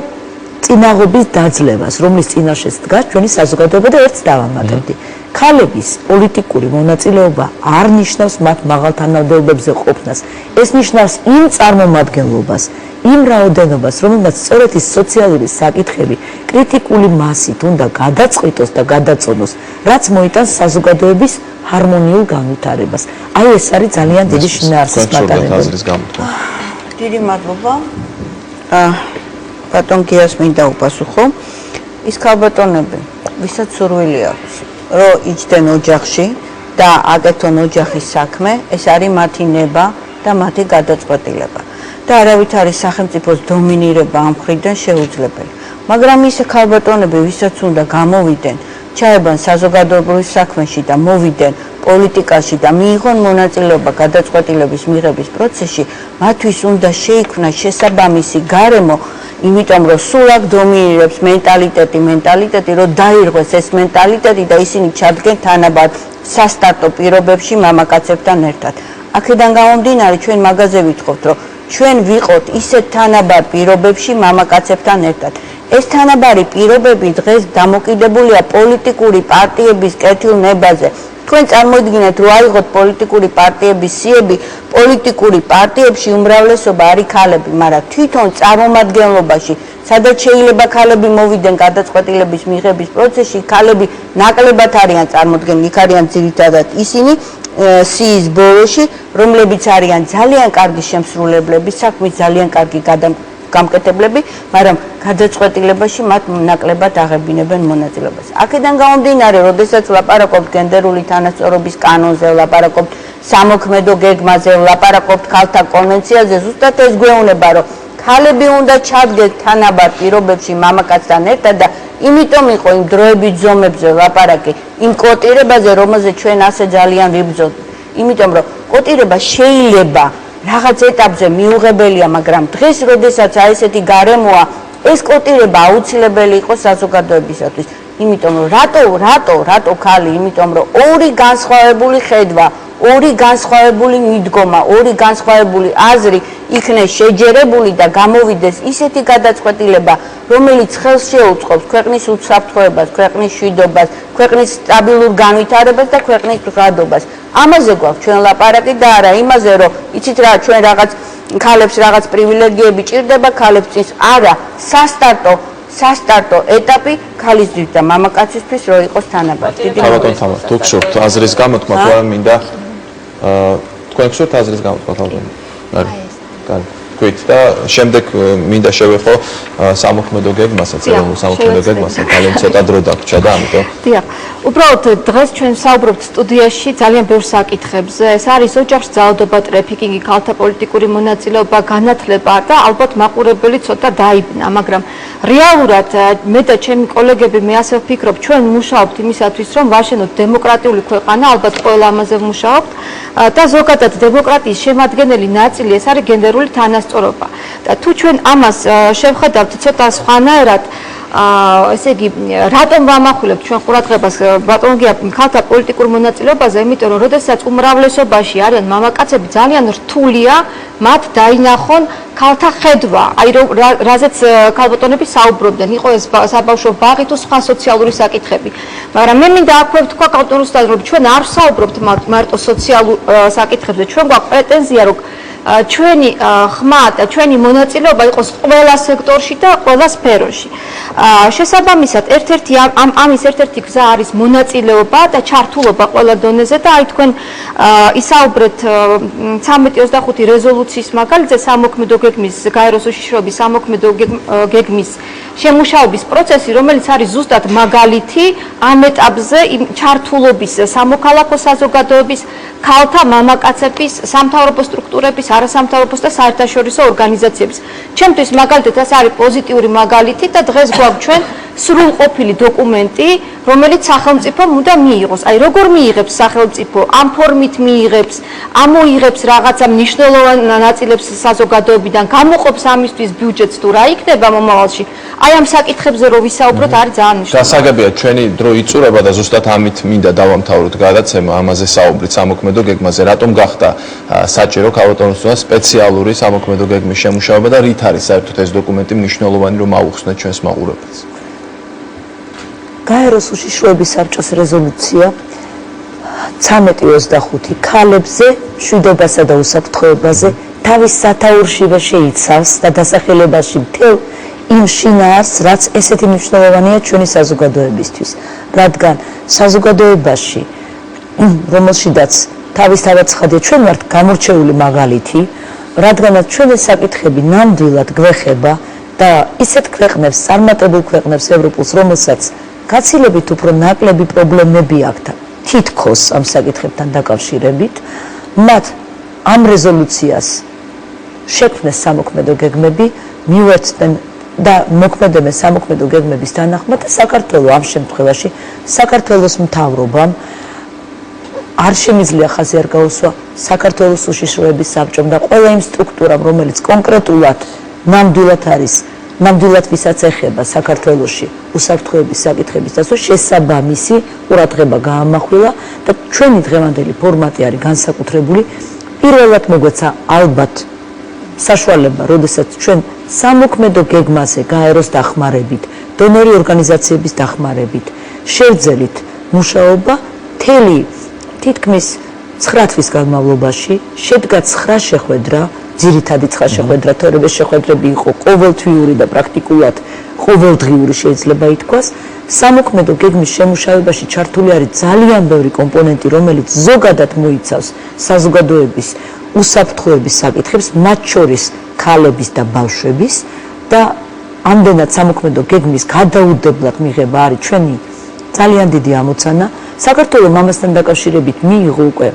წინაღობის დაძლევას, რომლის წინაშეც დგას ჩვენი საზოგადოება და ერთს დავამატებდი. ქალების პოლიტიკური მონაწილეობა არ ნიშნავს მათ მაღალ თანამდებობებზე ყოფნას. ეს ნიშნავს იმ წარმომადგენლობას, იმ რაოდენობას, რომელმაც სწორედ ის სოციალური საკითხები კრიტიკული მასით უნდა გადაწყვიტოს და გადაწონოს, რაც მოიტანს საზოგადოების ჰარმონიულ განვითარებას. აი ეს არის ძალიან დიდი შინაარსის მატარებელი. დიდი მადლობა. ბატონ გიას მინდა უპასუხო. ის ქალბატონები, ვისაც სურვილი აქვს, რომ იჯდნენ ოჯახში და აკეთონ ოჯახის საქმე, ეს არის მათი ნება და მათი გადაწყვეტილება. და არავით არის სახელმწიფოს დომინირება ამ მხრიდან შეუძლებელი. მაგრამ ისე ქალბატონები, ვისაც უნდა გამოვიდნენ, ჩაებან საზოგადოებრივ საქმეში და მოვიდნენ პოლიტიკაში და მიიღონ მონაწილეობა გადაწყვეტილების მიღების პროცესში, მათთვის უნდა შეიქმნას შესაბამისი გარემო, იმიტომ რომ სულ აქ დომინირებს მენტალიტეტი, რომ დაირღვეს ეს მენტალიტეტი და ისინი ჩადგენ თანაბარ სასტარტო პირობებში მამაკაცებთან ერთად. აქედან გამომდინარე ჩვენ მაგაზე ვითხოვთ, რომ ჩვენ ვიყოთ ისეთ თანაბარ პირობებში მამაკაცებთან ერთად. ეს თანაბარი პირობები დღეს დამოკიდებულია პოლიტიკური პარტიების კეთილ ნებაზე. თქვენ წარმოიდგინეთ, რომ აიღოთ პოლიტიკური პარტიების სიები, პოლიტიკური პარტიებში უმრავლესობა არის ქალები, მაგრამ თვითონ წარმომადგენლობაში, სადაც შეიძლება ქალები მოვიდნენ გადაწყვეტილების მიღების პროცესში, ქალები ნაკლებად არიან წარმოდგენილი, იქ არიან ძირითადად ისინი სიის ბოლოში, რომლებიც არიან ძალიან კარგი შემსრულებლები, საქმის ძალიან კარგი გამკეთებლები, მაგრამ გადაწყვეტილებაში მათ ნაკლებად აღებინებენ მონაწილეობას. აქედან გამომდინარე, როდესაც ლაპარაკობთ გენდერული თანასწორობის კანონზე, ლაპარაკობთ სამოქმედო გეგმაზე, ლაპარაკობთ ქალთა კონვენციაზე, ზუსტად ეს გვეუბნება, რომ ქალები უნდა ჩადგეს თანაბარ პირობებში მამაკაცთან ერთად და იმიტომ იყო იმ დროებით ზომებზე ლაპარაკი, იმ კოტირებაზე, რომელზეც ჩვენ ასე ძალიან ვიბრძოლთ. იმიტომ რომ კოტირება შეიძლება რაღაც ეტაპზე მიუღებელია, მაგრამ დღეს, როდესაც აი ესეთი გარემოა, ეს კოტირება აუცილებელი იყო საზოგადოებისათვის. იმიტომ რომ რატო ქალი? იმიტომ რომ ორი განსხვავებული ხედვა, ორი განსხვავებული მიდგომა, ორი განსხვავებული აზრი იქნეს შეჯერებული და გამოვიდეს ისეთი გადაწყვეტილება, რომელიც ხელს შეუწყობს ქვეყნის უსაფრთხოებას, ქვეყნის მშვიდობას, ქვეყნის სტაბილურ განვითარებას და ქვეყნის ღადობას. ამაზე გვაქვს ჩვენ ლაპარაკი და არა იმაზე, რომ იცით რა, ჩვენ რაღაც ქალებს რაღაც პრივილეგიები ჭირდება, ქალებს წინს არა, სასტარტო ეტაპი ქალისთვის და მამაკაცისთვის რო იყოს თანაბარი. ბატონ თამარ, თუ გსურთ აზრის გამოთქმა, თუ არ მინდა თქვენ გსურთ აზრის გამოთქმა, ბატონ. კარგი. თქვით და შემდეგ მინდა შევეხო სამოქმედო გეგმასაც, ეროვნულ სამოქმედო გეგმასაც, ძალიან ცოტა დრო დაგვრჩა და ამიტომ. დიახ. უბრალოდ დღეს ჩვენ საუბრობთ სტუდიაში ძალიან ბევრ საკითხებზე. ეს არის ოჯახში ძალადობა, ტრაფიკინგი, ქალთა პოლიტიკური მონაწილეობა, განათლება და ალბათ მაყურებელი ცოტა დაიბნა, მაგრამ რეალურად მე და ჩემი კოლეგები მე ასე ვფიქრობ, ჩვენ მუშაობთ იმისათვის, რომ ვაშენოთ დემოკრატიული ქვეყანა, ალბათ ყველა ამაზე ვმუშაობთ და ზოგადად დემოკრატიის შემადგენელი ნაწილი ეს არის გენდერული თანასწორობა. და თუ ჩვენ ამას შევხედავთ ცოტა სხვანაირად, ესე იგი, რატომ ვამახვილებთ ჩვენ ყურადღებას ბატონ გია ქალთა პოლიტიკურ მონაწილეობაზე, იმიტომ რომ როდესაც უმრავლესობაში არიან მამაკაცები, ძალიან რთულია მათ დაინახონ ქალთა ხედვა, აი რაზეც ქალბატონები საუბრობდნენ, იყო ეს საბავშვო ბაღი თუ სხვა სოციალური საკითხები. მაგრამ მე მინდა აქვე ვთქვა კალტონუსთან, რომ ჩვენ არ ვსაუბრობთ მარტო სოციალურ საკითხებზე, ჩვენ გვაქვს პრეტენზია, რომ ჩვენი ხმა და ჩვენი მონაწილეობა იყოს ყველა სექტორში და ყველა სფეროში. შესაბამისად, ამის ერთ-ერთი გზა არის მონაწილეობა და ჩართულობა ყველა დონეზე და აი თქვენ ისაუბრეთ 1325 რეზოლუციის მაგალითზე სამოქმედო გეგმის გაეროს უშიშროების სამოქმედო გეგმის შემუშავების პროცესი, რომელიც არის ზუსტად მაგალითი ამ ეტაპზე ჩართულობის სამოქალაქო საზოგადოების, ქალთა, მამაკაცების, სამთავრობო სტრუქტურების, არასამთავრობო და საერთაშორისო ორგანიზაციების. ჩემთვის მაგალითად ეს არის პოზიტიური მაგალითი და დღეს გვაქვს ჩვენ სრულყოფილი დოკუმენტი, რომელიც სახელმწიფო მუდამ მიიღოს. აი როგორ მიიღებს სახელმწიფო, ამ ფორმით მიიღებს, ამოიღებს რაღაცა მნიშვნელოვან ნაწილებს საზოგადოებიდან, გამოყოფს ამისთვის ბიუჯეტს თუ რა იქნება მომავალში. აი ამ საკითხებზე რო ვისაუბროთ, არის ძალიან მნიშვნელოვანი. გასაგებია, ჩვენი დრო იწურება და ზუსტად ამით მინდა დავამთავროთ გადაცემა, ამაზე საუბრით სამოქმედო გეგმაზე, რატომ გახდა საჭირო ქალბატონოსთან სპეციალური სამოქმედო გეგმის შემუშავება და რით არის საერთოდ ეს დოკუმენტი მნიშვნელოვანი, რომ აუხსნეთ ჩვენს მაყურებელს. გაეროს უშიშროების საბჭოს რეზოლუცია 1325 ქალებზე მშვიდობასა და უსაფრთხოებაზე თავის სათაურშივე შეიცავს და დასახელებაში მთელ იმ შინაარსს, რაც ესეთი მნიშვნელოვანია ჩვენი საზოგადოებისთვის, რადგან საზოგადოებაში, რომელშიდაც თავისთავად ცხადია ჩვენ ვართ გამორჩეული მაგალითი, რადგანაც ჩვენი საკითხები ნამდვილად გვეხება და ისეთ ქვეყნებს, წარმატებულ ქვეყნებს ევროპულს, რომელსაც გაცილებით უფრო ნაკლები პრობლემები აქვთ თითქოს ამ საკითხებთან დაკავშირებით, მათ ამ რეზოლუციას შექმნეს სამოქმედო გეგმები, მივერთდნენ და მოქმედებენ სამოქმედო გეგმების თანახმად და საქართველოს ამ შემთხვევაში საქართველოს მთავრობამ არ შემიძლია ხაზი არ გაუსვა საქართველოს უშიშროების საბჭომ და ყველა იმ სტრუქტურამ, რომელიც კონკრეტულად ნამდვილად ვისაც ეხება საქართველოში უსაფრთხოების საკითხების დასვა, შესაბამისი ყურადღება გაამახვილა და ჩვენი დღევანდელი ფორმატი არის განსაკუთრებული. პირველად მოგვეცა ალბათ საშუალება, როდესაც ჩვენ სამოქმედო გეგმაზე გაეროს დახმარებით, დონორი ორგანიზაციების დახმარებით შევძელით მუშაობა მთელი თითქმის 9 თვის განმავლობაში შედგა 9 შეხვედრა, ძირითადი 9 შეხვედრა, თორემ ეს შეხვედრები იყო ყოველთვიური და პრაქტიკულად ყოველდღიური შეიძლება ითქვას. სამოქმედო გეგმის შემუშავებაში ჩართული არის ძალიან ბევრი კომპონენტი, რომელიც ზოგადად მოიცავს საზოგადოების უსაფრთხოების საკითხებს, მათ შორის ქალების და ბავშვების და ამდენად სამოქმედო გეგმის გადაუდებლად მიღება არის ჩვენი ძალიან დიდი ამოცანა. საქართველოს ამასთან დაკავშირებით მიიღო უკვე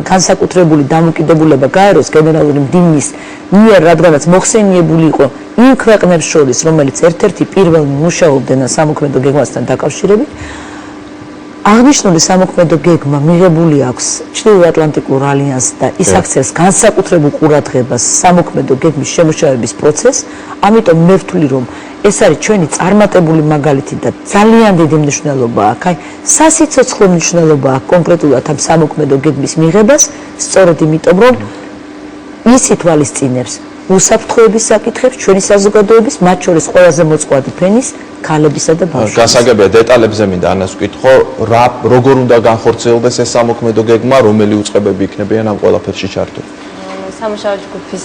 განსაკუთრებული დამოკიდებულება გაეროს გენერალური მდივნის მიერ, რადგანაც მოხსენიებული იყო იმ ქვეყნებს შორის, რომელიც ერთ-ერთი პირველი მუშაობდნენ სამოქმედო გეგმასთან დაკავშირებით. აღნიშნული სამოქმედო გეგმა მიღებული აქვს ჩრდილოატლანტიკურ ალიანსს და ის აქცევს განსაკუთრებულ ყურადღებას სამოქმედო გეგმის შემუშავების პროცესს. ამიტომ მე ვთვლი, რომ ეს არის ჩვენი წარმატებული მაგალითი და ძალიან დიდი მნიშვნელობა აქვს. აი, სასიცოცხლო მნიშვნელობა აქვს კონკრეტულად ამ სამოქმედო გეგმის მიღებას, სწორედ იმიტომ, რომ ის ითვალისწინებს უსაფრთხოების საკითხებს ჩვენი საზოგადოების, მათ შორის ყველაზე მოწყვლადი ფენის ქალებისა და ბავშვების. გასაგებია, დეტალებზე მინდა ანას ვკითხო, როგორ უნდა განხორციელდეს ეს სამოქმედო გეგმა, რომელი უწყებები იქნებიან ამ ყველაფერში ჩართული. სამუშაო ჯგუფის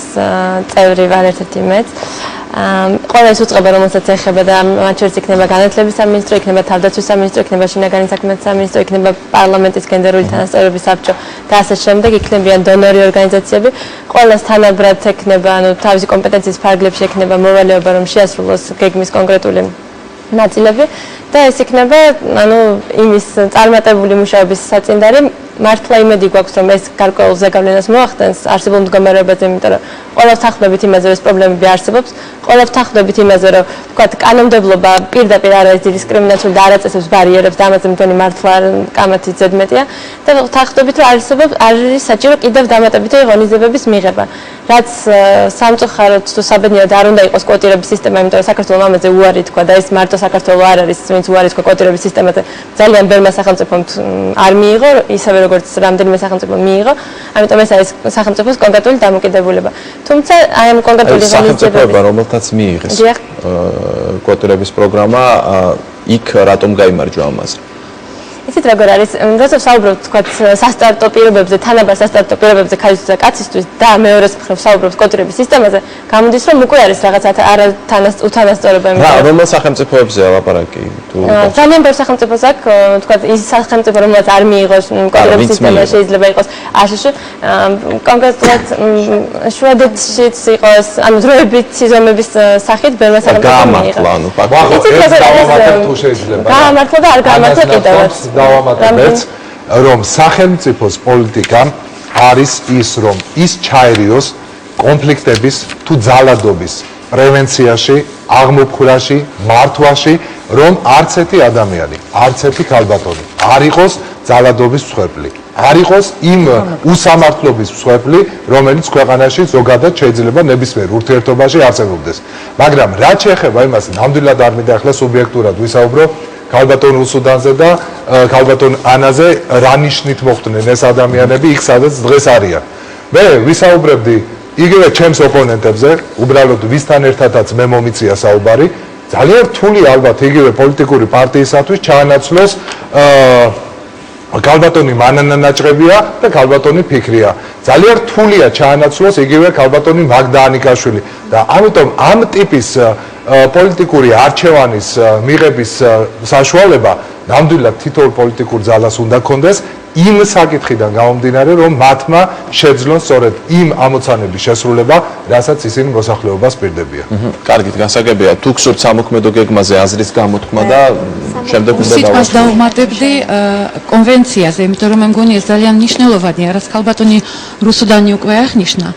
წევრი ვარ ერთ-ერთი მეც. ყველა ეს უწყება, რომელსაც ეხება და მათ შორის იქნება განათლების სამინისტრო, იქნება თავდაცვის სამინისტრო, იქნება შინაგანი საქმეთა სამინისტრო, იქნება პარლამენტის გენერალური თანასწორობის საბჭო და ასე შემდეგ, იქნებიან დონორი ორგანიზაციები. ყველას თანაბრად ექნება, თავისი კომპეტენციის ფარგლებში ექნება მოვალეობა, რომ შეასრულოს გეგმის კონკრეტული ნაწილები და ეს იქნება, იმის წარმატებული მუშაობის საწინდარი. მართლა იმედი გვაქვს, რომ ეს გარკვეულ ზეგავლენას მოახდენს არსებულ მდგომარეობაზე, იმიტომ რომ ყველას თანხმდებით იმაზე, რომ ეს პრობლემები არსებობს, ყველას თანხმდებით იმაზე, რომ თქვათ, კანონმდებლობა პირდაპირ არ არის დისკრიმინაციული და არ აწესებს ბარიერებს და ამაზე მგონი მართლა კამათი ზედმეტია და თანხმდებით, რომ არის საჭირო კიდევ დამატებითი ღონისძიებების მიღება. რაც სამწუხაროდ თუ საბედნიეროდ არ უნდა იყოს კვოტირების სისტემა, იმიტომ რომ საქართველოს ამაზე უარი თქვა და ეს მარტო საქართველოს არ არის, ვინც უარი თქვა კვოტირების სისტემაზე, ძალიან ბევრმა სახელმწიფომ არ მიიღო, ისევე როგორც რამდენიმე სახელმწიფო მიიღო, ამიტომ ეს არის სახელმწიფოს კონკრეტული დამოკიდებულება. თუმცა აი ამ კონკრეტული სახელმწიფოებმა, რომელთაც მიიღეს კვოტირების პროგრამა, იქ რატომ გაიმარჯვა ამაზე? ისეთ როგორ არის, როცა ვსაუბრობთ თქვათ სასტარტო პირობებზე, თანაბარ სასტარტო პირობებზე ქალისთვის და კაცისთვის და მეორეს მხრივ ვსაუბრობთ კვოტირების სისტემაზე, გამოდის რომ უკვე არის რაღაცა უთანასწორობა. რომელ სახელმწიფოებზე ლაპარაკი? ძალიან ბევრ სახელმწიფოს აქვს, თქვათ ის სახელმწიფო, რომელსაც არ მიიღო კვოტირების სისტემა, შეიძლება იყოს აშშ, კონკრეტულად შვედეთშიც იყოს, ანუ დროებით სიზომების სახით ბევრმა სახელმწიფომ მიიღო. გაამართლა და არ გაამართლა კიდევაც. დავამატებთ, რომ სახელმწიფოს პოლიტიკა არის ის, რომ ის ჩაერიოს კონფლიქტების თუ ძალადობის პრევენციაში, აღმოფხვრაში, მართვაში რომ არც ერთი ადამიანი, არც ერთი ქალბატონი არ იყოს ძალადობის მსხვერპლი, არ იყოს იმ უსამართლობის მსხვერპლი, რომელიც ქვეყანაში ზოგადად შეიძლება ნებისმიერ ურთიერთობაში არსებობდეს. მაგრამ რაც შეეხება იმას, ნამდვილად არ მინდა ახლა სუბიექტურად ვისაუბრო ქალბატონ რუსუდანზე და ქალბატონ ანაზე, რა ნიშნით მოხვდნენ ეს ადამიანები იქ, სადაც დღეს არიან. მე ვისაუბრებდი იგივე ჩემს ოპონენტებზე, უბრალოდ ვისთან ერთადაც მე მომიწია საუბარი, ძალიან რთული ალბათ იგივე პოლიტიკური პარტიისათვის ჩაანაცვლოს ქალბატონი მანანა ნაჭყებია და ქალბატონი ფიქრია. ძალიან რთულია ჩაანაცვლოს იგივე ქალბატონი მაგდა ანიკაშვილი და ამიტომ ამ ტიპის პოლიტიკური არჩევანის მიღების საშუალება ნამდვილად თითოეულ პოლიტიკურ ძალას უნდა კონდეს იმ საკითხიდან გამომდინარე, რომ მათმა შეძლონ სწორედ იმ ამოცანების შესრულება, რასაც ისინი მოსახლეობას პირდებიან. კარგით, გასაგებია, თუ გსურთ სამოქმედო გეგმაზე აზრის გამოთქმა და შემდეგ უნდა სიტყვას დავუმატებდი კონვენციაზე, იმიტომ რომ მე მგონი ეს ძალიან მნიშვნელოვანია, რაც ქალბატონი რუსუდანი უკვე აღნიშნა.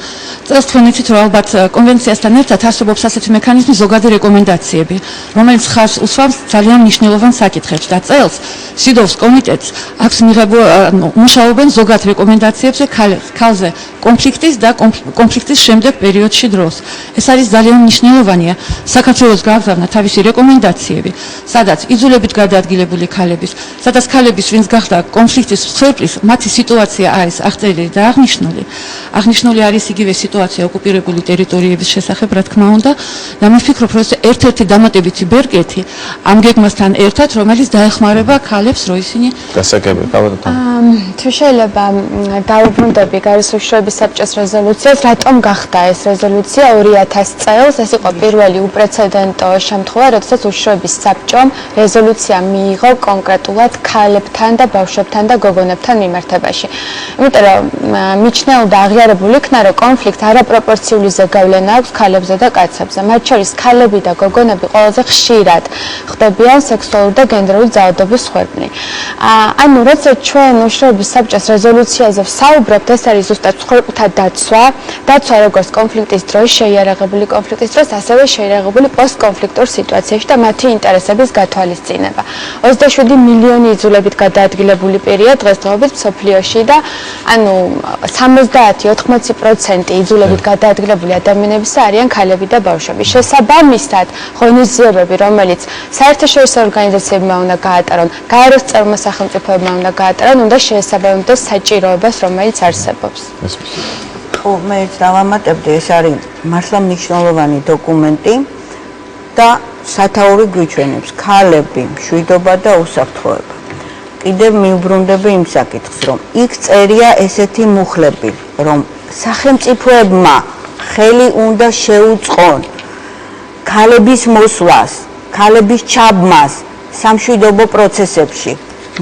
წელს თქვენ იცით, რომ ალბათ კონვენციასთან ერთად არსებობს ასეთი მექანიზმი ზოგადი რეკომენდაციები, რომელიც ხარს უსვამს ძალიან მნიშვნელოვან საკითხებს და წელს სიდოვს კომიტეტს აქვს მიღებული მუშაობენ ზოგად რეკომენდაციებზე ქალზე კონფლიქტის და კონფლიქტის შემდეგ პერიოდში დროს. ეს არის ძალიან მნიშვნელოვანია. საქართველოს გააგზავნა თავისი რეკომენდაციები, სადაც იძულებით გადაადგილებული ქალების, სადაც ქალების, ვინც გახდა კონფლიქტის მსხვერპლის, მათი სიტუაცია არის აღწერილი და აღნიშნული არის იგივე სიტუაცია ოკუპირებული ტერიტორიების შესახებ, რა თქმა უნდა, და მე ვფიქრობ, რომ ეს ერთ-ერთი დამატებითი ბერკეთი ამ გეგმასთან ერთად, რომელიც დაეხმარება ქალებს, რომ ისინი გასაგებია, თუ შეიძლება დაუბრუნდები გარისუშროების საბჭოს რეზოლუციას, რატომ გახდა ეს რეზოლუცია 2000 წელს, ეს იყო პირველი უპრეცედენტო შემთხვევა, როდესაც უშროების საბჭომ რეზოლუცია მიიღო კონკრეტულად ქალებთან და ბავშვებთან და გოგონებთან მიმართებაში. იმიტომ რომ მიჩნეულდა აღიარებული იქნა, რომ კონფლიქტ არაპროპორციული ზეგავლენა აქვს ქალებზე და კაცებზე. მათ შორის ქალები და გოგონები ყველაზე ხშირად ხდებიან სექსუალური და გენდერული ძალადობის მსხვერპლი. ანუ როცა ჩვენ უშროების საბჭოს რეზოლუციაზე ვსაუბრობთ, ეს არის ზუსტად მსხვერპლთა დაცვა როგორც კონფლიქტის დროს, შეიარაღებული კონფლიქტის დროს, ასევე შეიარაღებული პოსტკონფლიქტურ სიტუაციაში და მათი ინტერესების გათვალისწინება. 27 მილიონი იძულებით გადაადგილებული პირია დღესდღეობით მსოფლიოში და ანუ 70-80% იძულებით გადაადგილებული ადამიანებისა არიან ქალები და ბავშვები. შესაბამისად, ღონისძიებები, რომელიც საერთაშორისო ორგანიზაციებმა უნდა გაატარონ, გაეროს წარმოსახელმწიფოებმა უნდა გაატარონ, უნდა შეესაბამებოდეს საჭიროებას, რომელიც არსებობს. ხო, მე ეს დავამატებდი, ეს არის მართლა მნიშვნელოვანი დოკუმენტი და სათაური გვიჩვენებს ქალები, მშვიდობა და უსაფრთხოება. კიდევ მიუბრუნდები იმ საკითხს, რომ იქ წერია ესეთი მუხლები, რომ სახელმწიფოებმა ხელი უნდა შეუწყონ ქალების მოსვლას, ქალების ჩაბმას სამშვიდობო პროცესებში,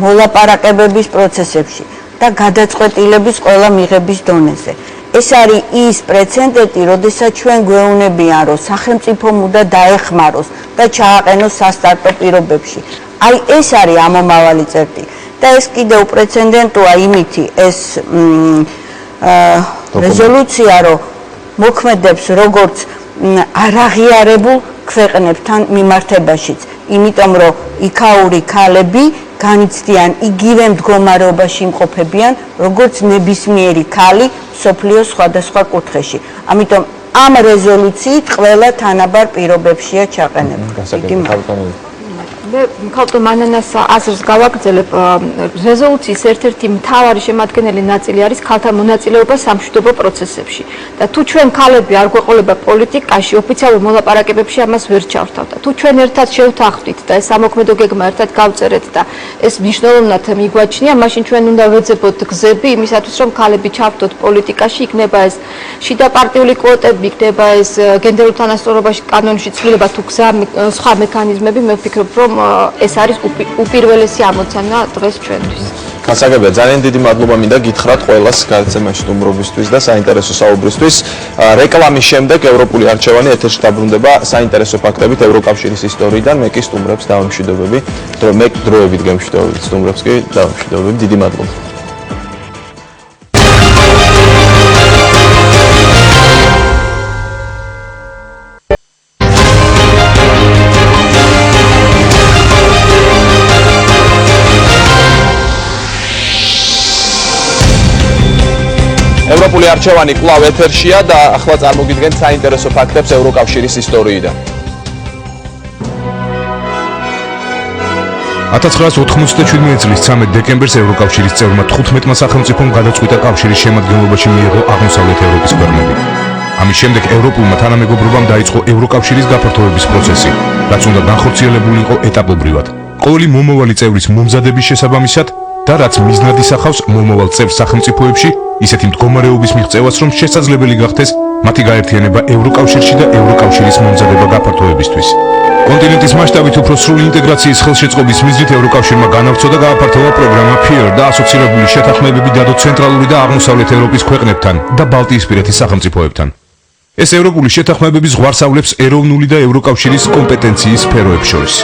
მოლაპარაკებების პროცესებში და გადაწყვეტილების ყველა მიღების დონეზე. ეს არის ის პრეცედენტი, როდესაც ჩვენ გვეუბნებიან, რომ სახელმწიფომ უნდა დაეხმაროს და ჩააყენოს სასტარტო პირობებში. აი ეს არის ამომავალი წერტი და ეს კიდევ პრეცედენტია იმითი ეს რეზოლუცია, რომ მოქმედებს როგორც არაღიარებულ ქვეყნებთან მიმართებაშიც, იმიტომ რომ იქაური ქალები განიცდიან იგივე მდგომარეობაში იმყოფებიან, როგორც ნებისმიერი ქალი სოფლიოს სხვადასხვა კუთხეში. ამიტომ ამ რეზოლუციით ყველა თანაბარ პირობებშია ჩაყენებული. მე ქალბატონ მანანას აზრს გავაგრძელებ. რეზოლუციის ერთ-ერთი მთავარი შემადგენელი ნაწილი არის ქალთა მონაწილეობა სამშვიდობო პროცესებში. და თუ ჩვენ ქალები არ გვეყოლება პოლიტიკაში, ოფიციალურ მოლაპარაკებებში ამას ვერ ჩავთავთ. თუ ჩვენ ერთად შევთანხმდით და ეს სამოქმედო გეგმა ერთად გავწერეთ და ეს მნიშვნელოვნად მიგვაჩნია, მაშინ ჩვენ უნდა ვეძებოთ გზები იმისათვის, რომ ქალები ჩავთოთ პოლიტიკაში, იქნება ეს შიდა პარტიული კვოტები, იქნება ეს გენდერულ თანასწორობაში კანონში ცვლილება თუ სხვა მექანიზმები, მე ვფიქრობ, რომ ეს არის უპირველესი ამოცანა დღეს ჩვენთვის. გასაგებია, ძალიან დიდი მადლობა მინდა გითხრათ ყველას გადაცემაში სტუმრობისთვის და საინტერესო საუბრისთვის. რეკლამის შემდეგ ევროპული არჩევანი ეთერში დაბრუნდება საინტერესო ფაქტებით ევროკავშირის ისტორიიდან. მე კი სტუმრებს დავამშვიდობები. მე დროებით გემშვიდობებით, სტუმრებს კი დავამშვიდობები. დიდი მადლობა. ევროპული არჩევანი კვლავ ეთერშია და ახლა წარმოგიდგენთ საინტერესო ფაქტებს ევროკავშირის ისტორიიდან. 1997 წლის 13 დეკემბერს ევროკავშირის წევრმა 15-მა სახელმწიფომ გადაწყვიტა კავშირის შემადგენლობაში მიიღო აღმოსავლეთ ევროპის ქვეყნები. ამის შემდეგ ევროპულმა თანამეგობრობამ დაიწყო ევროკავშირის გაფართოების პროცესი, რაც უნდა განხორციელებული იყო ეტაპობრივად. ყოველი მომავალი წევრის მომზადების შესაბამისად და რაც მიზნად ისახავს მომავალ წევრ სახელმწიფოებში ისეთი მდგომარეობის მიღწევას, რომ შესაძლებელი გახდეს მათი გაერთიანება ევროკავშირში და ევროკავშირის მომზადება გაფართოებისთვის. კონტინენტის მასშტაბით უფრო სრული ინტეგრაციის ხელშეწყობის მიზნით ევროკავშირმა განავრცო და გააფართოვა პროგრამა PEER და ასოცირებული შეთანხმებები დადო ცენტრალური და აღმოსავლეთ ევროპის ქვეყნებთან და ბალტიისპირეთის სახელმწიფოებთან. ეს ევროპული შეთანხმებები ზღვარსავლებს ეროვნული და ევროკავშირის კომპეტენციის სფეროებს შორის.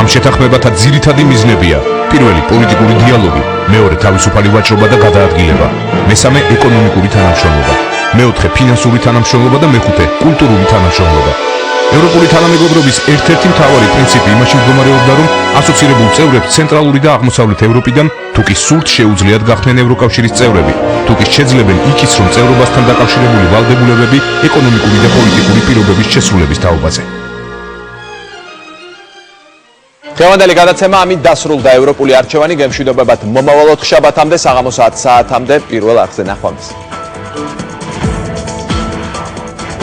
ამ შეთანხმებათა ძირითადი მიზნებია: პირველი პოლიტიკური დიალოგი, მეორე თავისუფალი ვაჭრობა და გადაადგილება, მესამე ეკონომიკური თანამშრომლობა, მეოთხე ფინანსური თანამშრომლობა და მეხუთე კულტურული თანამშრომლობა. ევროპული თანამეგობრობის ერთ-ერთი მთავარი პრინციპი იმაში მდგომარეობდა, რომ ასოცირებულ წევრებს ცენტრალური და აღმოსავლეთ ევროპიდან თუ კი სურთ შეუძლიათ გახდნენ ევროკავშირის წევრები, თუ კი შეძლებენ იქიც, რომ წევრობასთან დაკავშირებული ვალდებულებები ეკონომიკური და პოლიტიკური პირობების შესრულების თაობაზე. დღევანდელი გადაცემა ამით დასრულდა. ევროპული არჩევანი გემშვიდობებათ მომავალ 4 შაბათამდე საღამოს 10 საათამდე პირველ არხზე ნახვამდის.